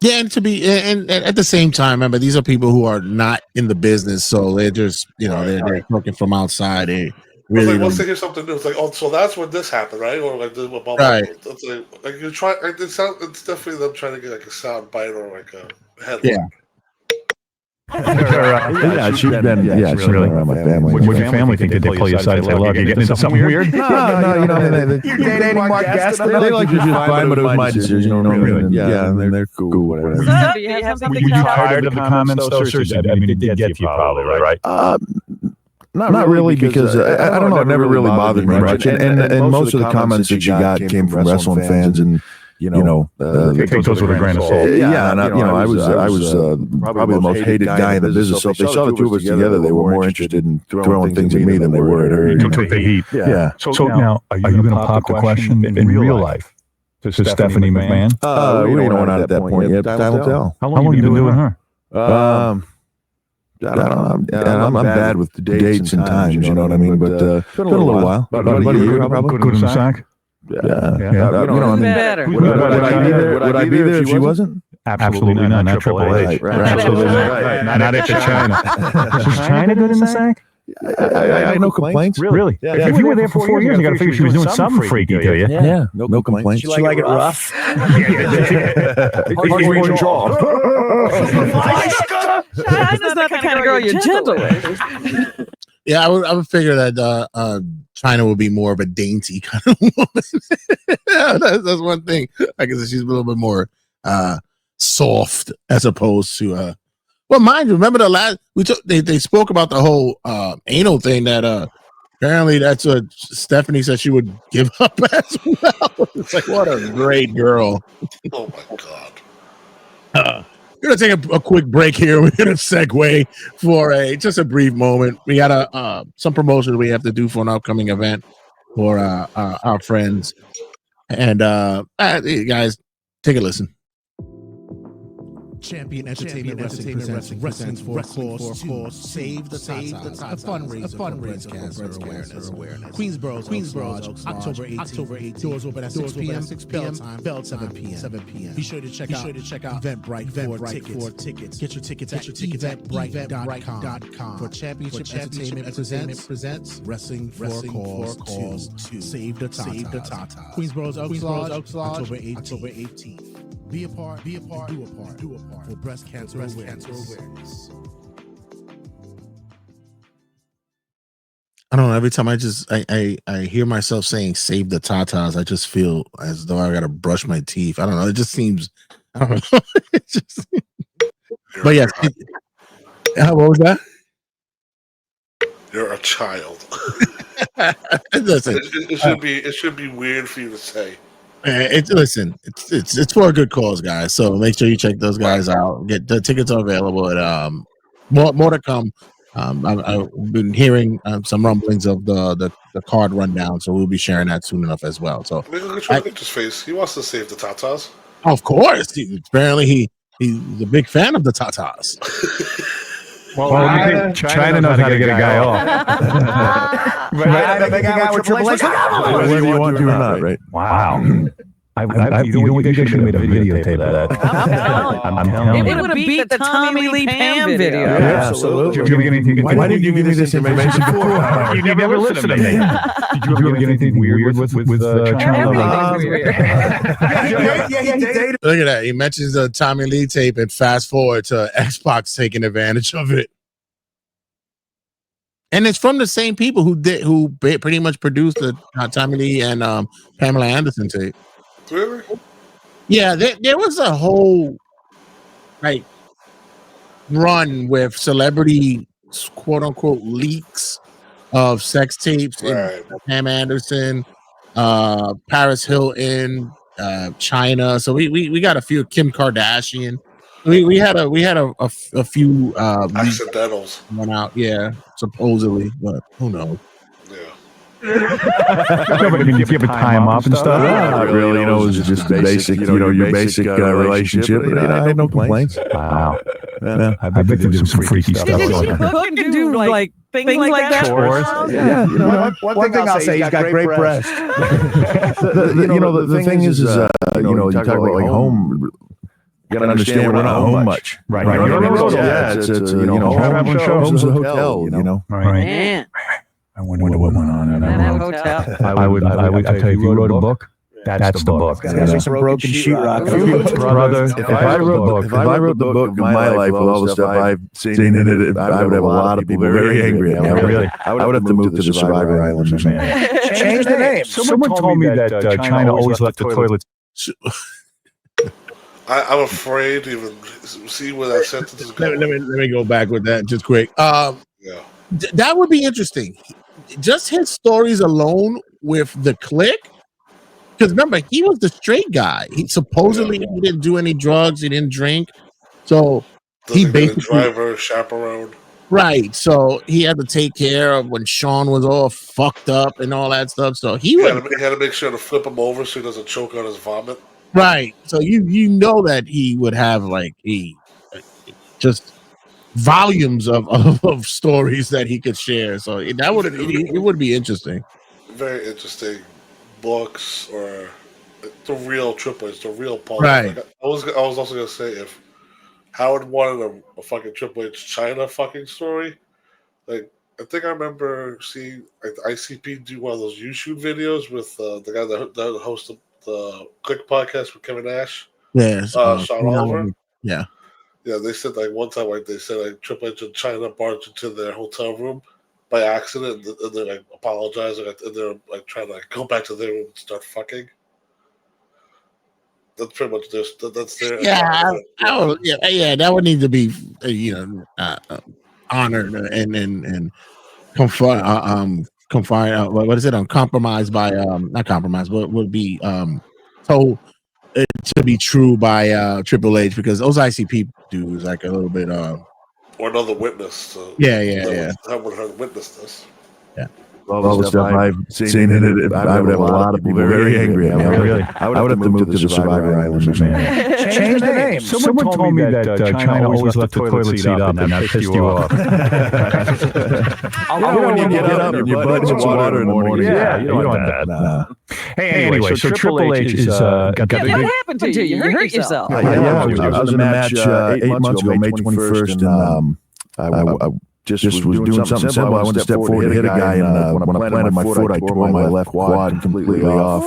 Yeah, and at the same time, remember, these are people who are not in the business, so they're just they're working from outside. They really once they hear something new, it's like, oh, so that's when this happened, right? Or like this, right? It's like you try. It's definitely them trying to get like a sound bite or like a headline. Yeah. She's been around my family. What your family think? Did they pull you aside and say, "Look, you're getting into something weird"? No, you're dating Mark Gaston. They like to just fine, but it was my decision. And they're cool, whatever. So, do you have something Were you to tell tired of the comments, though? Seriously, I mean, it did get to you probably, right? Not really, because I don't know. It never really bothered me much. And most of the comments that you got came from wrestling fans, and take those with a grain of salt. And I was probably the most hated guy in the business. So if they saw the two of us together, they were more interested in throwing things at me than they were at her. You took the heat. Yeah. So now, are you going to pop the question in real life to Stephanie McMahon? We're not at that point yet. Time will tell. How long have you been doing her? I'm bad with the dates and times, you know what I mean? But it's been a little while. About a year, probably. Good in the sack? Better. Would I be there if she wasn't? Absolutely not. Not Triple H. Absolutely not. Not if it's China. Is China good in the sack? I no complaints. Really? Yeah. If you were there for 4 years, you got to figure she was doing something freaky to you. Yeah. No complaints. She like it rough? China's not the kind of girl you're gentle with. Yeah, I would figure that China would be more of a dainty kind of woman. That's one thing. I guess she's a little bit more soft as opposed to. Well, mind you, remember the last they spoke about the whole anal thing that apparently that's what Stephanie said she would give up as well. It's like, what a great girl. Oh my god. We're gonna take a quick break here. We're gonna segue for just a brief moment. We got some promotion we have to do for an upcoming event for our friends, and guys, take a listen. Champion Entertainment Wrestling for Cause Save the Tatas, a fundraiser for breast cancer awareness. Queensboro's October 18th. Doors open at 6 p.m. Bell 7 p.m. Be sure to check out Eventbrite for tickets. Get your tickets at eventbrite.com for Championship Entertainment presents Wrestling for Cause 2. Save the Tatas. Queensboro's Oaks Lodge, October 18th. Be a part, do a part for breast cancer awareness. I don't know. Every time I hear myself saying "save the Tatas," I just feel as though I gotta brush my teeth. I don't know. It just seems. I don't know. But yes. What was that? You're a child. Listen, it should be weird for you to say. It's for a good cause, guys. So make sure you check those guys out. Get the tickets are available, and more to come. I've been hearing some rumblings of the card rundown, so we'll be sharing that soon enough as well. So look at his face. He wants to save the Tatas. Of course, apparently he's a big fan of the Tatas. Well, China knows how to get a guy off. Make a guy with Triple H. Whether you want to or not, right? Wow. You should have made a videotape of that. I'm telling you. It would have beat the Tommy Lee Pam video. Yeah, absolutely. Why didn't you give me this information before? You never listened to me. Did you ever get anything weird with China? Look at that. He mentions the Tommy Lee tape and fast forward to Xbox taking advantage of it. And it's from the same people who pretty much produced the Tommy Lee and Pamela Anderson tape. Really? Yeah, there was a whole like run with celebrity quote unquote leaks of sex tapes in Pam Anderson, Paris Hilton, China. So we got a few. Kim Kardashian. We had a few accidentals went out, supposedly, but who knows? You ever tie him up and stuff? Not really. It was just basic, your basic relationship. I had no complaints. Wow. Yeah, I bet they did some freaky stuff. Did she cook and do like things like that? Chores. Yeah. One thing I'll say, he's got great breasts. The thing is, you talk about like home. You gotta understand we're not home much. Right. It's traveling shows, the hotel, Right. Man, I wonder what went on in that room. hotel. I would tell you, if you wrote a book, that's the book. There's some broken sheetrock. Brother, if I wrote the book of my life with all the stuff I've seen in it, I would have a lot of people very angry at me. I would have to move to the Survivor Islands, man. Change the name. Someone told me that China always left the toilets. I'm afraid to even see where that sentence is going. Let me go back with that just quick. That would be interesting. Just his stories alone with the clique. Because remember, he was the straight guy. He supposedly he didn't do any drugs. He didn't drink. So he basically driver, chaperone. Right. So he had to take care of when Sean was all fucked up and all that stuff. So he had to make sure to flip him over so he doesn't choke on his vomit. Right. So you know that he would have like just volumes of stories that he could share. So that would it would be interesting. Very interesting books or the real Triple H, the real Paul. Right. Like, I was also gonna say if Howard wanted a fucking Triple H China fucking story, like I think I remember seeing like the ICP do one of those YouTube videos with the guy that hosted the Click podcast with Kevin Nash. Yes. Sean Oliver. Yeah. Yeah, they said like one time like they said like Triple H and China barged into their hotel room by accident and they're like apologizing and they're like trying to like go back to their room and start fucking. That's pretty much that's their that would need to be honored and confined. What is it? Compromised by not compromised, but would be told to be true by Triple H because those ICP dudes like a little bit or another witness. So yeah. I would have witnessed this. Yeah. All the stuff I've seen in it, I would have a lot of people very angry at me. I would have to move to the Survivor Islands, man. Change the name. Someone told me that China always left the toilet seat up and that pissed you off. When you get up and your butt hits water in the morning. Yeah, you don't want that. Hey, anyway, so Triple H is got the big... What happened to you? You hurt yourself. I was in a match 8 months ago, May 21st, and I just was doing something simple. I went to step forward to hit a guy, and when I planted my foot, I tore my left quad completely off.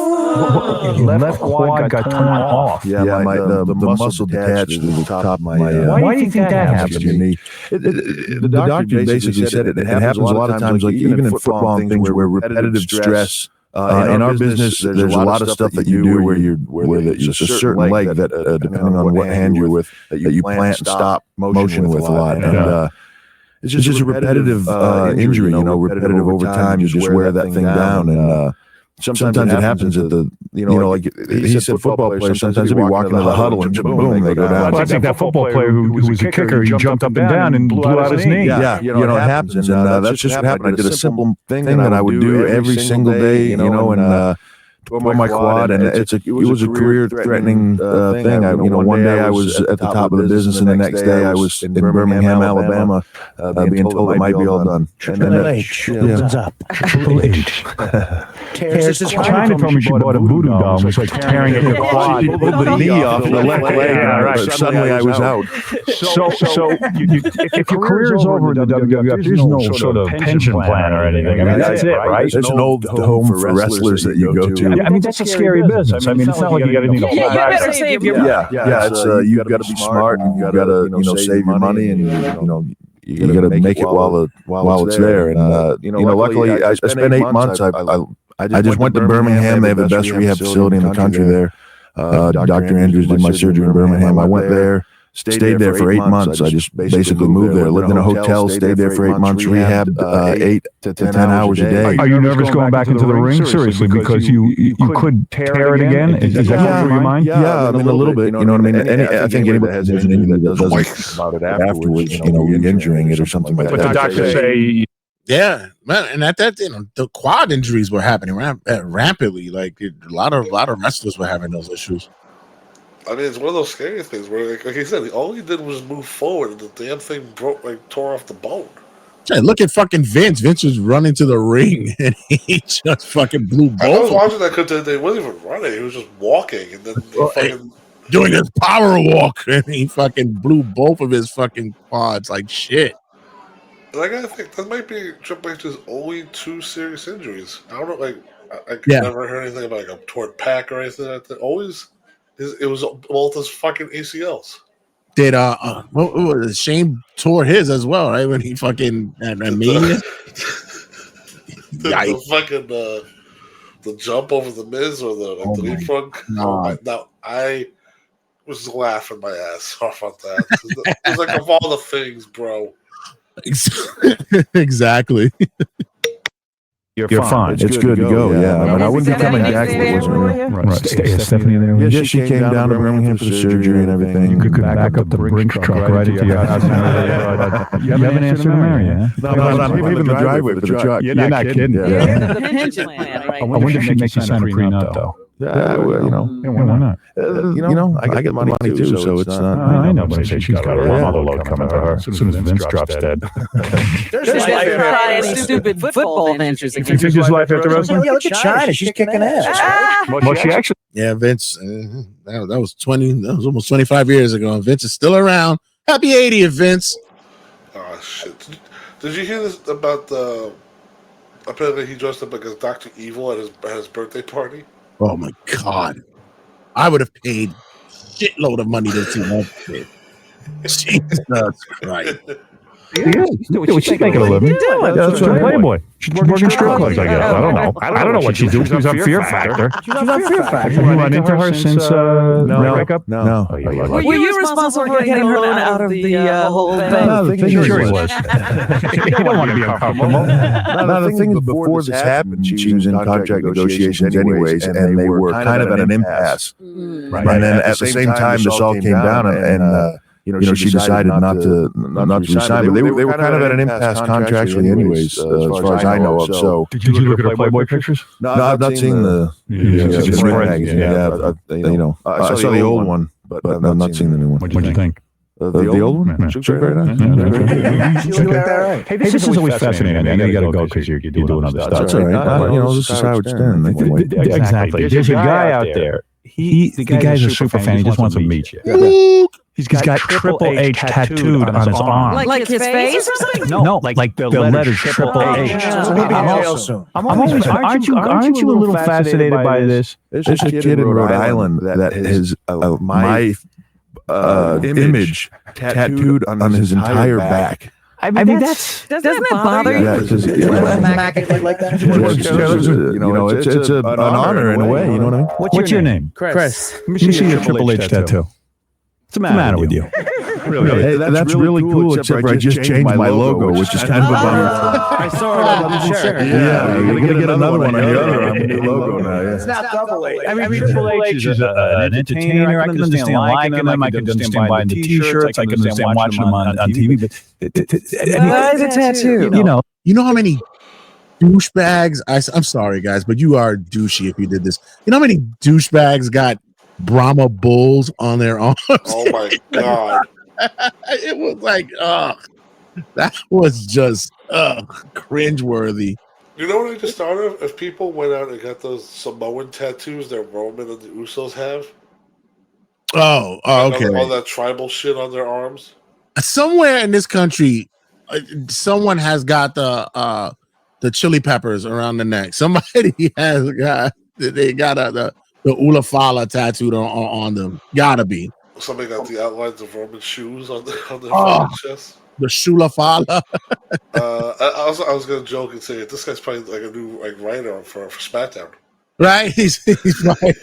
Your left quad got torn off? Yeah, the muscle detached to the top of my... Why do you think that happened to you? The doctor basically said it happens a lot of times, like even in football and things where repetitive stress... in our business, there's a lot of stuff that you do where there's a certain leg that, depending on what hand you're with, that you plant and stop motion with a lot. And it's just a repetitive injury, repetitive over time. You just wear that thing down. And sometimes it happens at the, like he said, football players, sometimes they'll be walking in the huddle and boom, they go down. Well, I think that football player who was a kicker, he jumped up and down and blew out his knee. Yeah, it happens. And that's just what happened. I did a simple thing that I would do every single day, and tore my quad, and it was a career-threatening thing. One day I was at the top of the business, and the next day I was in Birmingham, Alabama, being told it might be all done. Triple H opens up. Triple H. China told me she bought a voodoo doll. It was like tearing at your quad. She pulled the knee off the left leg. Suddenly I was out. So if your career is over in the WWF, there's no sort of pension plan or anything. I mean, that's it, right? There's an old home for wrestlers that you go to. I mean, that's a scary business. I mean, it's not like you got anything to fall back. You better save your money. Yeah. It's you've got to be smart, and you've got to save your money, and you got to make it while it's there. And luckily, I spent 8 months. I just went to Birmingham. They have the best rehab facility in the country there. Dr. Andrews did my surgery in Birmingham. I went there. Stayed there for 8 months. I just basically moved there, lived in a hotel, stayed there for 8 months, rehabbed 8 to 10 hours a day. Are you nervous going back into the ring? Seriously, because you could tear it again? Is that going through your mind? Yeah, I mean, a little bit. You know what I mean? I think anybody that has an injury that doesn't about it afterwards, re-injuring it or something like that. But the doctors say... Yeah, man, and at that, the quad injuries were happening rampantly. Like a lot of wrestlers were having those issues. I mean, it's one of those scary things where, like he said, all he did was move forward, and the damn thing tore off the bone. Hey, look at fucking Vince. Vince was running to the ring, and he just fucking blew both. I was watching that because they wasn't even running; he was just walking, and then fucking doing his power walk, and he fucking blew both of his fucking quads like shit. Like, I think that might be Triple H's only 2 serious injuries. I don't know, I never heard anything about a torn pec or anything like that. Always. It was both his fucking ACLs. Did Shane tore his as well, right? When he fucking at Mania. The fucking the jump over the Miz or the leapfrog. No, I was laughing my ass off on that. It's like of all the things, bro. Exactly. You're fine. It's good to go. Yeah, I mean, I wouldn't be coming back if it wasn't right. Stephanie there. Yeah, she came down to Birmingham for the surgery and everything. You could back up the Brinks truck right into your house. You haven't answered him there yet? No, I'm even the driveway for the truck. You're not kidding. The pension plan, right? I wonder if she makes you sign a prenup, though. Yeah, well, why not? I get money too, so it's not. I know, but she's got a mother load coming to her as soon as Vince drops dead. There's any stupid football injuries. You think his life after wrestling? Yeah, look at China. She's kicking ass. Well, she actually. Yeah, Vince. That was 20. That was almost 25 years ago. And Vince is still around. Happy 80th, Vince. Oh shit! Did you hear this about the? Apparently, he dressed up like as Dr. Evil at his birthday party. Oh my god! I would have paid shitload of money to see that shit. Jesus Christ! Yeah, she's making a living. That's right, Playboy. She's working strip clubs, I guess. I don't know. I don't know what she do. She's on Fear Factor. She's on Fear Factor. Have you run into her since breakup? No. Were you responsible for getting her out of the whole thing? No, the thing Sure he is, was. You don't want to be uncomfortable. No, the thing is, before this happened, she was in contract negotiations anyways, and they were kind of at an impasse. Right. And then at the same time, this all came down, and she decided not to resign. But they were kind of at an impasse contractually anyways, as far as I know of. So, did you look at her Playboy pictures? No, I've not seen the spring magazine. I saw the old one, but I've not seen the new one. What'd you think? The old one? She looked very nice. Hey, this is always fascinating. I know you got to go because you're doing other stuff. That's all right. This is Howard Stern. Exactly. There's a guy out there. The guy's a super fan. He just wants to meet you. He's got Triple H tattooed on his arm. Like his face or something? No, like the letters Triple H. I'm always, aren't you a little fascinated by this? There's a kid in Rhode Island that his my image tattooed on his entire back. I mean, doesn't that bother you? Yeah, like that. It's an honor in a way. You know what I mean? What's your name? Chris. Let me see your Triple H tattoo. What's the matter with you? Really? Hey, that's really cool, except for I just changed my logo, which is kind of a bummer. I saw it on the shirt. Yeah, you're going to get another one on your other arm, a new logo now. Yeah. It's not double H. I mean, Triple H is an entertainer. I can understand liking them. I can understand buying the T-shirts. I can understand watching them on TV. But why the tattoo? You know how many douchebags? I'm sorry, guys, but you are douchey if you did this. You know how many douchebags got Brahma bulls on their arms? Oh my god! It was like, that was just cringeworthy. You know what I just thought of? If people went out and got those Samoan tattoos that Roman and the Usos have. Oh, okay. All that tribal shit on their arms. Somewhere in this country, someone has got the chili peppers around the neck. Somebody has got the Ulafala tattooed on them. Gotta be. Somebody got the outlines of Roman shoes on their chest. the Shula Fala. I was gonna joke and say this guy's probably like a new writer for SmackDown. Right? He's right.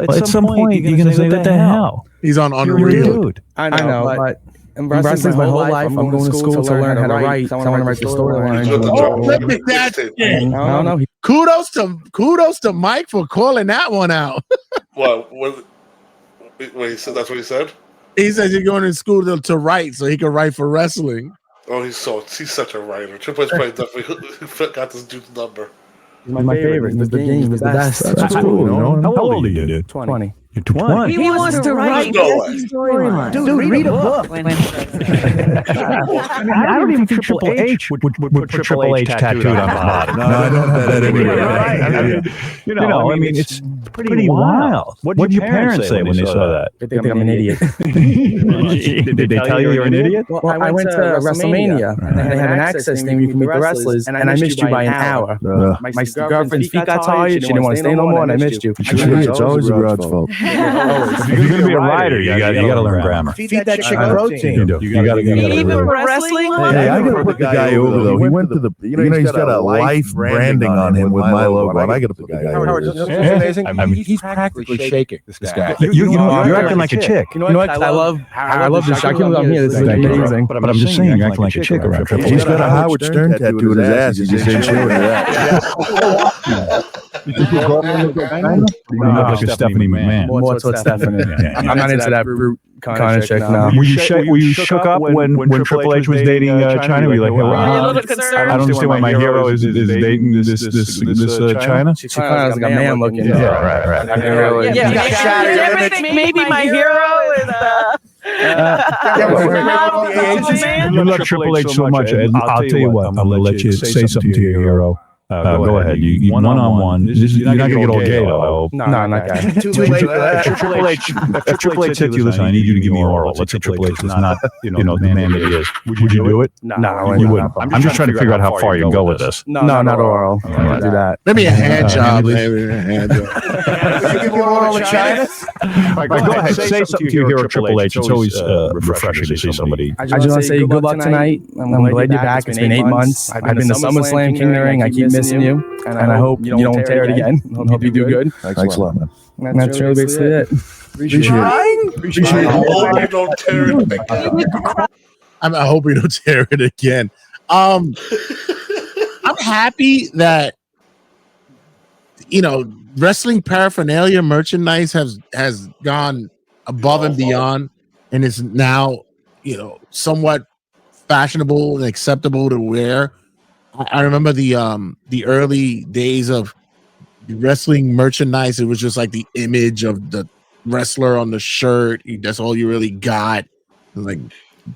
At some point, you're gonna say, "What the hell?" He's on You're a Unreal. dude. I know, but in wrestling's my whole life. I'm going to school to learn how to write. I want to write the storyline. Look at that shit. I don't know. Kudos to Mike for calling that one out. What he said? That's what he said. He says you're going to school to write, so he can write for wrestling. Oh, he's such a writer. Triple H probably definitely got this dude's number. He's my favorite. He's the game. He's the best. That's cool. How old are you, dude? 20. You're 20. He wants to write the storyline. Dude, read a book. I don't even think Triple H would put Triple H tattooed on the bottom. No, I don't have that anyway. I mean, it's pretty wild. What did your parents say when they saw that? They think I'm an idiot. Did they tell you you're an idiot? Well, I went to WrestleMania, and they had an access thing where you can meet the wrestlers, and I missed you by an hour. My girlfriend's feet got tired, she didn't want to stay no more, and I missed you. It's always a broad's fault. If you're going to be a writer, you got to learn grammar. Feed that chick protein. You got to Even wrestling? Hey, I gotta put the guy over though. He went to the, he's got a life branding on him with my logo on. I gotta put the guy over. Howard, amazing. He's practically shaking. This guy. You're acting like a chick. You know what? I love this. I can't believe I'm here. This is amazing. But I'm just saying, you're acting like a chick around Triple H. He's got a Howard Stern tattoo in his ass. He just ain't showing that. You look like a Stephanie McMahon. More towards Stephanie. I'm not into that brute kind of chick now. Were you shook up when Triple H was dating China? Were you like, I don't understand why my hero is dating this China? She kind of like a man looking. Yeah, right. Maybe my hero is you love Triple H so much. I'll tell you what. I'm gonna let you say something to your hero. Go ahead. You one-on-one. You're not going to get all gay, though, I hope. No, I'm not gay. Triple H said to you, listen, I need you to give me oral. Let's say Triple H is not, the man that he is. Would you do it? No, you wouldn't. I'm just trying to figure out how far you can go with this. No, not oral. I don't do that. Maybe a hand job. Maybe a hand job. Give me oral with China? Go ahead. Say something to your hero, Triple H. It's always refreshing to see somebody. I just want to say good luck tonight. I'm glad you're back. It's been 8 months. I've been to SummerSlam, King of the Ring. I keep missing you, and I hope you don't tear it again. I hope you do good. Thanks a lot, man. That's really basically it. Appreciate it. I hope you don't tear it again. I hope we don't tear it again. I'm happy that wrestling paraphernalia merchandise has gone above and beyond, and is now somewhat fashionable and acceptable to wear. I remember the early days of wrestling merchandise. It was just like the image of the wrestler on the shirt. That's all you really got. Like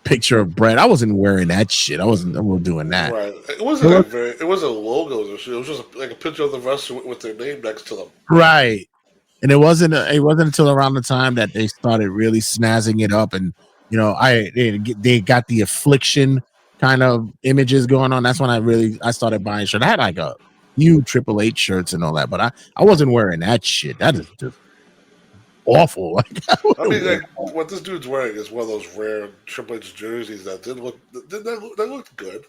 picture of Brett. I wasn't wearing that shit. I wasn't doing that. Right. It wasn't it wasn't logos or shit. It was just like a picture of the wrestler with their name next to them. Right. And it wasn't until around the time that they started really snazzing it up, and they got the Affliction kind of images going on. That's when I started buying shirts. I had like a few Triple H shirts and all that, but I wasn't wearing that shit. That is just awful. Like, I mean, like what this dude's wearing is one of those rare Triple H jerseys that looked good.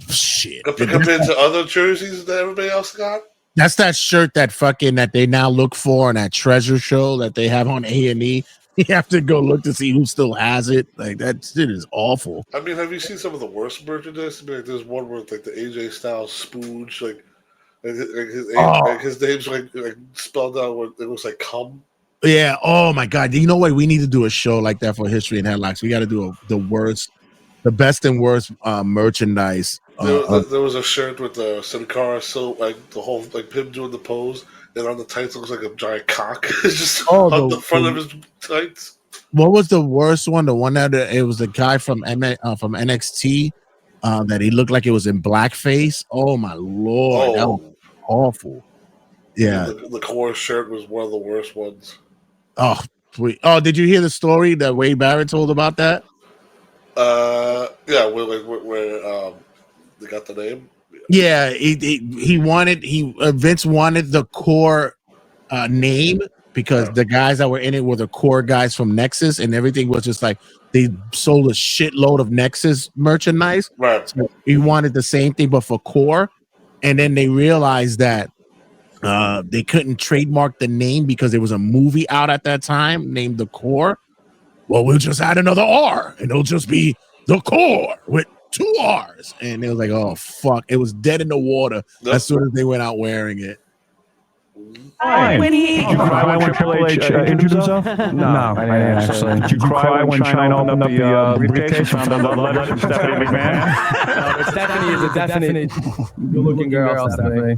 Shit. Compared to other jerseys that everybody else got. That's that shirt that they now look for in that treasure show that they have on A&E. You have to go look to see who still has it. Like, that shit is awful. I mean, have you seen some of the worst merchandise? I mean, like, there's one where like the AJ Styles spooge, his name's like spelled out where it looks like cum. Yeah. Oh my God. You know what? We need to do a show like that for History and Headlocks. We got to do the best and worst merchandise. There was a shirt with the Sin Cara, so like the whole like him doing the pose. And on the tights, it looks like a giant cock. It's just on the front of his tights. What was the worst one? The one that it was the guy from NXT that he looked like it was in blackface. Oh my Lord, that was awful. Yeah, the core shirt was one of the worst ones. Oh, sweet. Oh, did you hear the story that Wade Barrett told about that? Yeah, where they got the name. Yeah, Vince wanted the core name, because the guys that were in it were the core guys from Nexus, and everything was just like they sold a shitload of Nexus merchandise. Right. So he wanted the same thing, but for core. And then they realized that they couldn't trademark the name because there was a movie out at that time named The Core. Well, we'll just add another R, and it'll just be The Core with 2 R's. And it was like, oh, fuck. It was dead in the water as soon as they went out wearing it. When he Did you cry when Triple H injured himself? No, I didn't actually. Did you cry when China opened up the briefcase and found out the letter from Stephanie McMahon? Stephanie is a definite good-looking girl, Stephanie.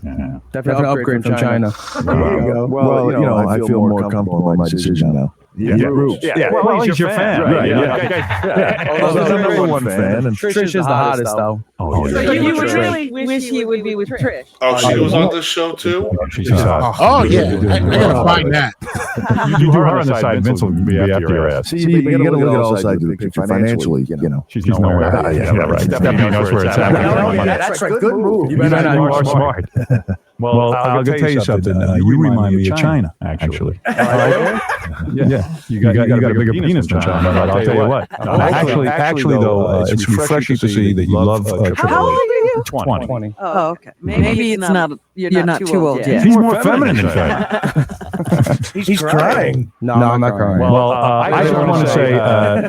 Definite upgrade from China. There you go. Well, I feel more comfortable in my decision now. Well, he's your fan. Right. I'm the number one fan. And Trish is the hottest, though. Oh, So you would really wish he would be with Trish. Oh, she was on this show too? She's hot. Oh, yeah. I gotta find that. You do her on the side, Vince will be after your ass. See, you gotta look at all sides of the picture financially, She's nowhere. Yeah, right. Stephanie knows where it's at. That's right. Good move. You are smart. Well, I'll tell you something. You remind me of China, actually. Yeah, you got a bigger penis than China. But I'll tell you what. Actually, though, it's refreshing to see that you love Triple H. How old are you? 20. Oh, okay. Maybe it's not. You're not too old yet. He's more feminine than China. He's crying. No, I'm not crying. Well, I just want to say,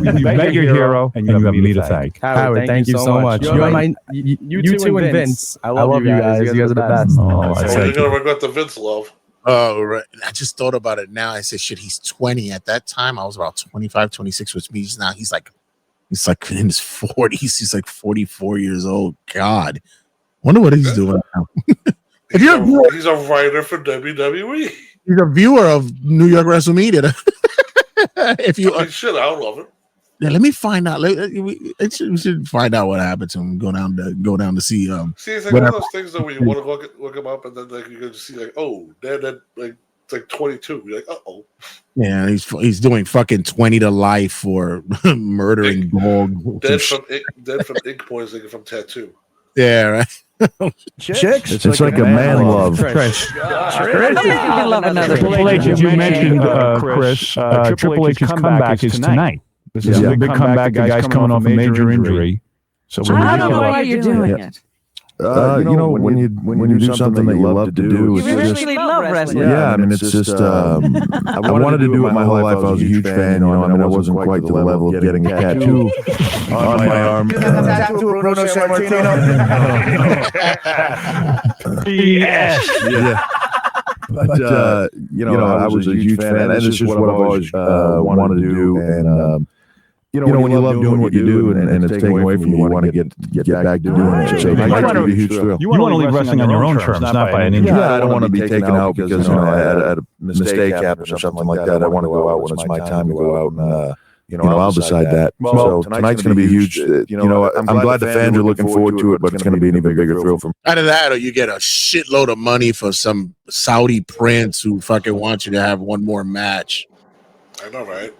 you met your hero, and you have me to thank. Howard, thank you so much. You two and Vince. I love you guys. You guys are the best. You're gonna regret the Vince love. Oh, right. I just thought about it now. I said, shit, he's 20. At that time, I was about 25, 26, which means now he's like in his 40s. He's like 44 years old. God. Wonder what he's doing now. He's a writer for WWE. He's a viewer of New York WrestleMania. Shit, I love it. Yeah, let me find out. We should find out what happened to him. Go down to see. See, it's like one of those things that where you want to look him up, and then like you can see like, oh, dad, like it's like 22. You're like, oh. Yeah, he's doing fucking 20 to life for murdering dog. Dead from ink poisoning from tattoo. Yeah, right. Chicks? It's like a man love. Trish. I love another. Triple H, you mentioned Chris. Triple H's comeback is tonight. This is a big comeback. The guy's coming off a major injury. So I don't know why you're doing it. When you do something that you love to do, You really love wrestling. Yeah, I mean, it's just, I wanted to do it my whole life. I was a huge fan, I mean, I wasn't quite to the level of getting a tattoo on my arm. Tattoo of Bruno Sammartino. Yes. Yeah. But, I was a huge fan, and it's just what I've always wanted to do, and, when you love doing what you do and it's taken away from you, you want to get back to doing it. So it might be a huge thrill. You want to leave wrestling on your own terms, not by an injury. Yeah, I don't want to be taken out because I had a mistake happen or something like that. I want to go out when it's my time to go out, and I'll decide that. So tonight's going to be huge. I'm glad the fans are looking forward to it, but it's going to be an even bigger thrill for me. Either that, or you get a shitload of money for some Saudi prince who fucking wants you to have one more match. I know, right?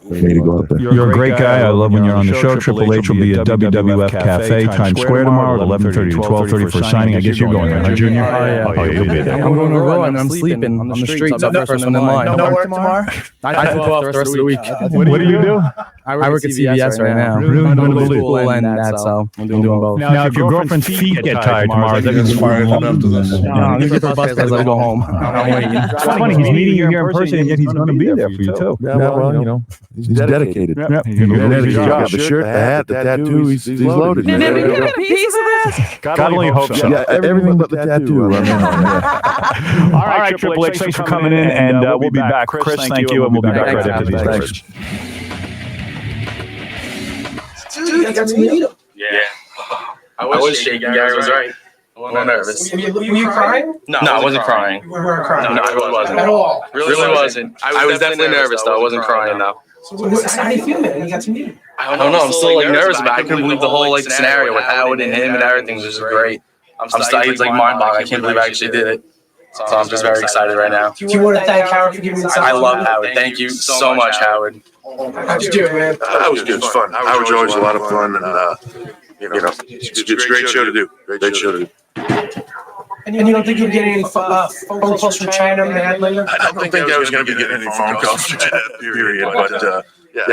You're a great guy. I love when you're on the show. Triple H will be at WWF Cafe, Times Square tomorrow at 11:30 to 12:30 for signing. I guess you're going there, huh, Junior? Oh, yeah. You'll be there. I'm going to Raw and I'm sleeping on the streets. I'm the first one in line. No work tomorrow? I go off the rest of the week. What do you do? I work at CVS right now. Really? I'm doing the school and that, so I'm doing both. Now, if your girlfriend's feet get tired tomorrow, that means fired after this. I'm going to get the bus pass. I'll go home. I'm waiting. It's funny. He's meeting you here in person, and yet he's going to be there for you, too. Yeah, well, he's dedicated. Yep. He's got the shirt, the hat, the tattoo. He's loaded. Did we get a piece of that? God only hope so. Yeah, everything but the tattoo. All right, Triple H, thanks for coming in, and we'll be back. Chris, thank you, and we'll be back right after these breaks. Dude, I got to meet him. Yeah. I was shaking. Gary was right. A little nervous. Were you crying? No, I wasn't crying. You weren't crying? No, I really wasn't. At all? Really wasn't. I was definitely nervous, though. I wasn't crying, though. So how do you feel, man? You got to meet him. I don't know. I'm still nervous, but I couldn't believe the whole scenario with Howard and him and everything was just great. I'm still, it's mind-boggling. I can't believe I actually did it. So I'm just very excited right now. Do you want to thank Howard for giving me I love Howard. Thank you so much, Howard. How'd you do it, man? That was good. It's fun. Howard's always a lot of fun, and it's a great show to do. Great show to do. And you don't think you'll get any phone calls from China mad later? I don't think I was going to be getting any phone calls from that period, but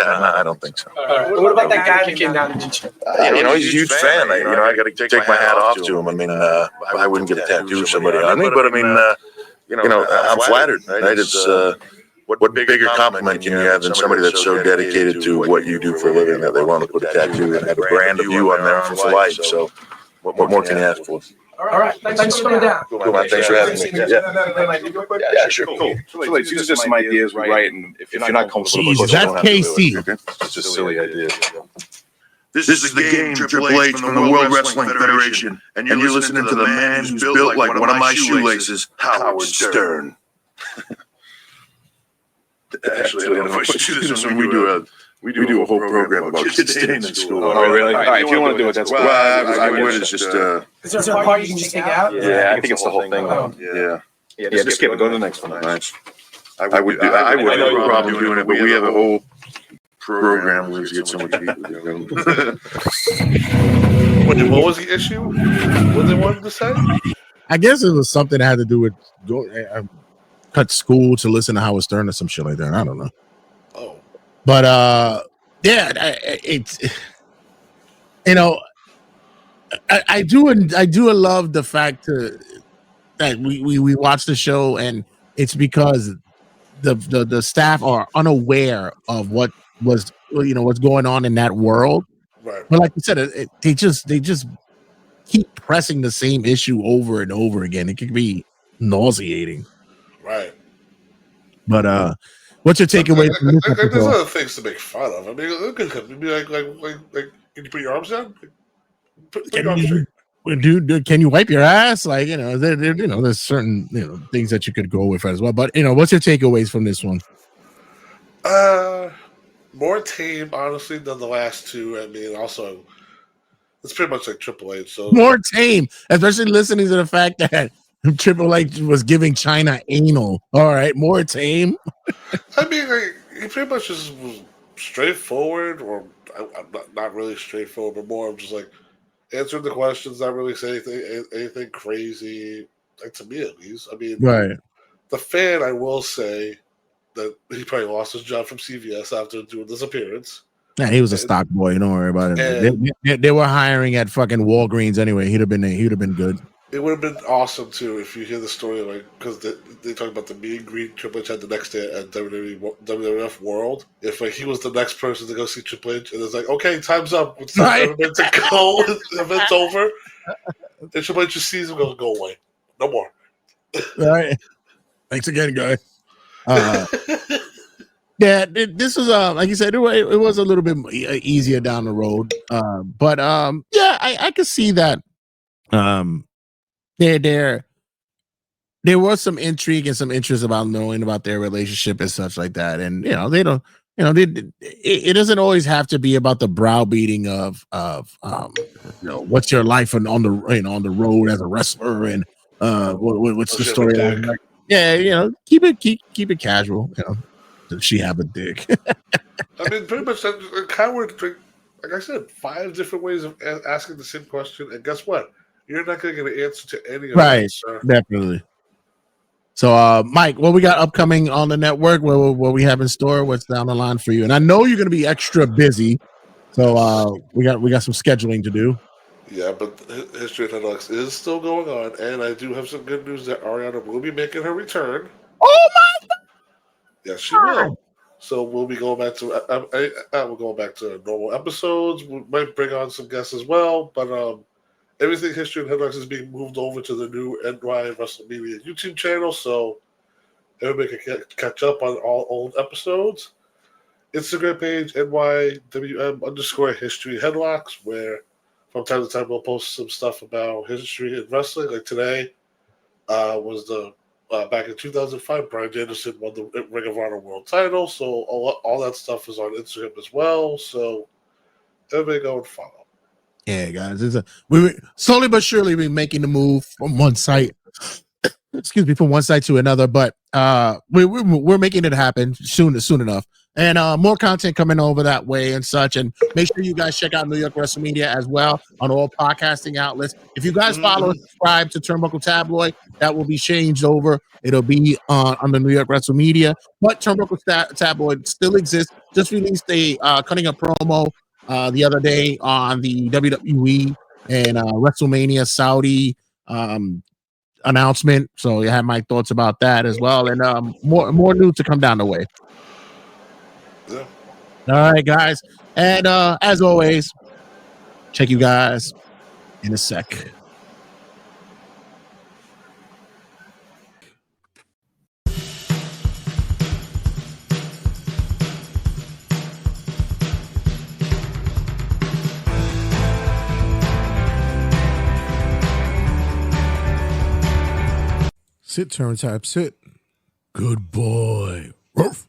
I don't think so. All right. What about that guy that came down to meet you? He's a huge fan. I got to take my hat off to him. I mean, I wouldn't get a tattoo of somebody on me, but I mean, I'm flattered. Right? It's what bigger compliment can you have than somebody that's so dedicated to what you do for a living that they want to put a tattoo and have a brand of you on there for life. So, what more can you ask for? All right. Thanks for coming down. Cool, man. Thanks for having me. Yeah, sure. Cool. So, like, these are just some ideas we write, and if you're not comfortable with it, that's KC. okay? It's just silly ideas. This is the game, Triple H from the World Wrestling Federation, and you're listening to the man who's built like one of my shoelaces, Howard Stern. Actually, I don't know if I should do this when we do a whole program about kids staying in school. Oh, really? All right, if you want to do it, that's cool. Well, I would. It's just. Is there a part you can just take out? Yeah, I think it's the whole thing. Yeah, just skip it. Go to the next one. Nice. I would have no problem doing it, but we have a whole program where we get so much heat. What was the issue? What they wanted to say? I guess it was something that had to do with cut school to listen to Howard Stern or some shit like that. I don't know. Oh, but it's I do love the fact that we watch the show, and it's because the staff are unaware of what's going on in that world. Right. But like you said, they just keep pressing the same issue over and over again. It can be nauseating. Right. But what's your takeaway from this episode? There's other things to make fun of. I mean, look at him. You'd be like, can you put your arms down? Put your arms straight. Dude, can you wipe your ass? Like, there's certain things that you could go with as well. But what's your takeaways from this one? More tame, honestly, than the last two. I mean, also, it's pretty much like Triple H. So more tame, especially listening to the fact that Triple H was giving China anal. All right, more tame. I mean, he pretty much just was straightforward, or not really straightforward, but more of just like answering the questions, not really saying anything crazy. Like, to me, at least. I mean, right. The fan, I will say that he probably lost his job from CVS after doing this appearance. Yeah, he was a stock boy. Don't worry about it. They were hiring at fucking Walgreens anyway. He'd have been good. It would have been awesome too if you hear the story, like, because they talk about the meet and greet Triple H had the next day at WWF World. If he was the next person to go see Triple H, and it's like, okay, time's up. It's time to go. The event's over. And Triple H just sees him and goes, go away. No more. All right. Thanks again, guy. Yeah, this was like you said, it was a little bit easier down the road. But I could see that. There was some intrigue and some interest about knowing about their relationship and such like that, and they don't, it doesn't always have to be about the browbeating of what's your life on the road as a wrestler, and what's the story like? Yeah, keep it casual. Does she have a dick? I mean, pretty much Howard, like I said, 5 different ways of asking the same question, and guess what? You're not going to get an answer to any of right, sir. Definitely. So, Mike, what we got upcoming on the network? What we have in store? What's down the line for you? And I know you're going to be extra busy, so we got some scheduling to do. Yeah, but History of Headlocks is still going on, and I do have some good news that Ariana will be making her return. Oh my God! Yes, she will. So we'll be going back to we're going back to normal episodes. We might bring on some guests as well, but everything History and Headlocks is being moved over to the new NY WrestleMania YouTube channel, so everybody can catch up on all old episodes. Instagram page NYWM_History Headlocks, where from time to time we'll post some stuff about history and wrestling. Like today was the back in 2005, Bryan Danielson won the Ring of Honor World title, so all that stuff is on Instagram as well. So everybody go and follow. Yeah, guys, we slowly but surely be making the move from one site. Excuse me, from one site to another, but we're making it happen soon enough. And more content coming over that way and such. And make sure you guys check out New York Wrestle Media as well on all podcasting outlets. If you guys follow and subscribe to Turnbuckle Tabloid, that will be changed over. It'll be on the New York Wrestle Media. But Turnbuckle Tabloid still exists. Just released a cutting a promo the other day on the WWE and WrestleMania Saudi announcement. So you have my thoughts about that as well. And more news to come down the way. Yeah. All right, guys. And as always, check you guys in a sec. Sit, turn type, sit. Good boy. Ruff.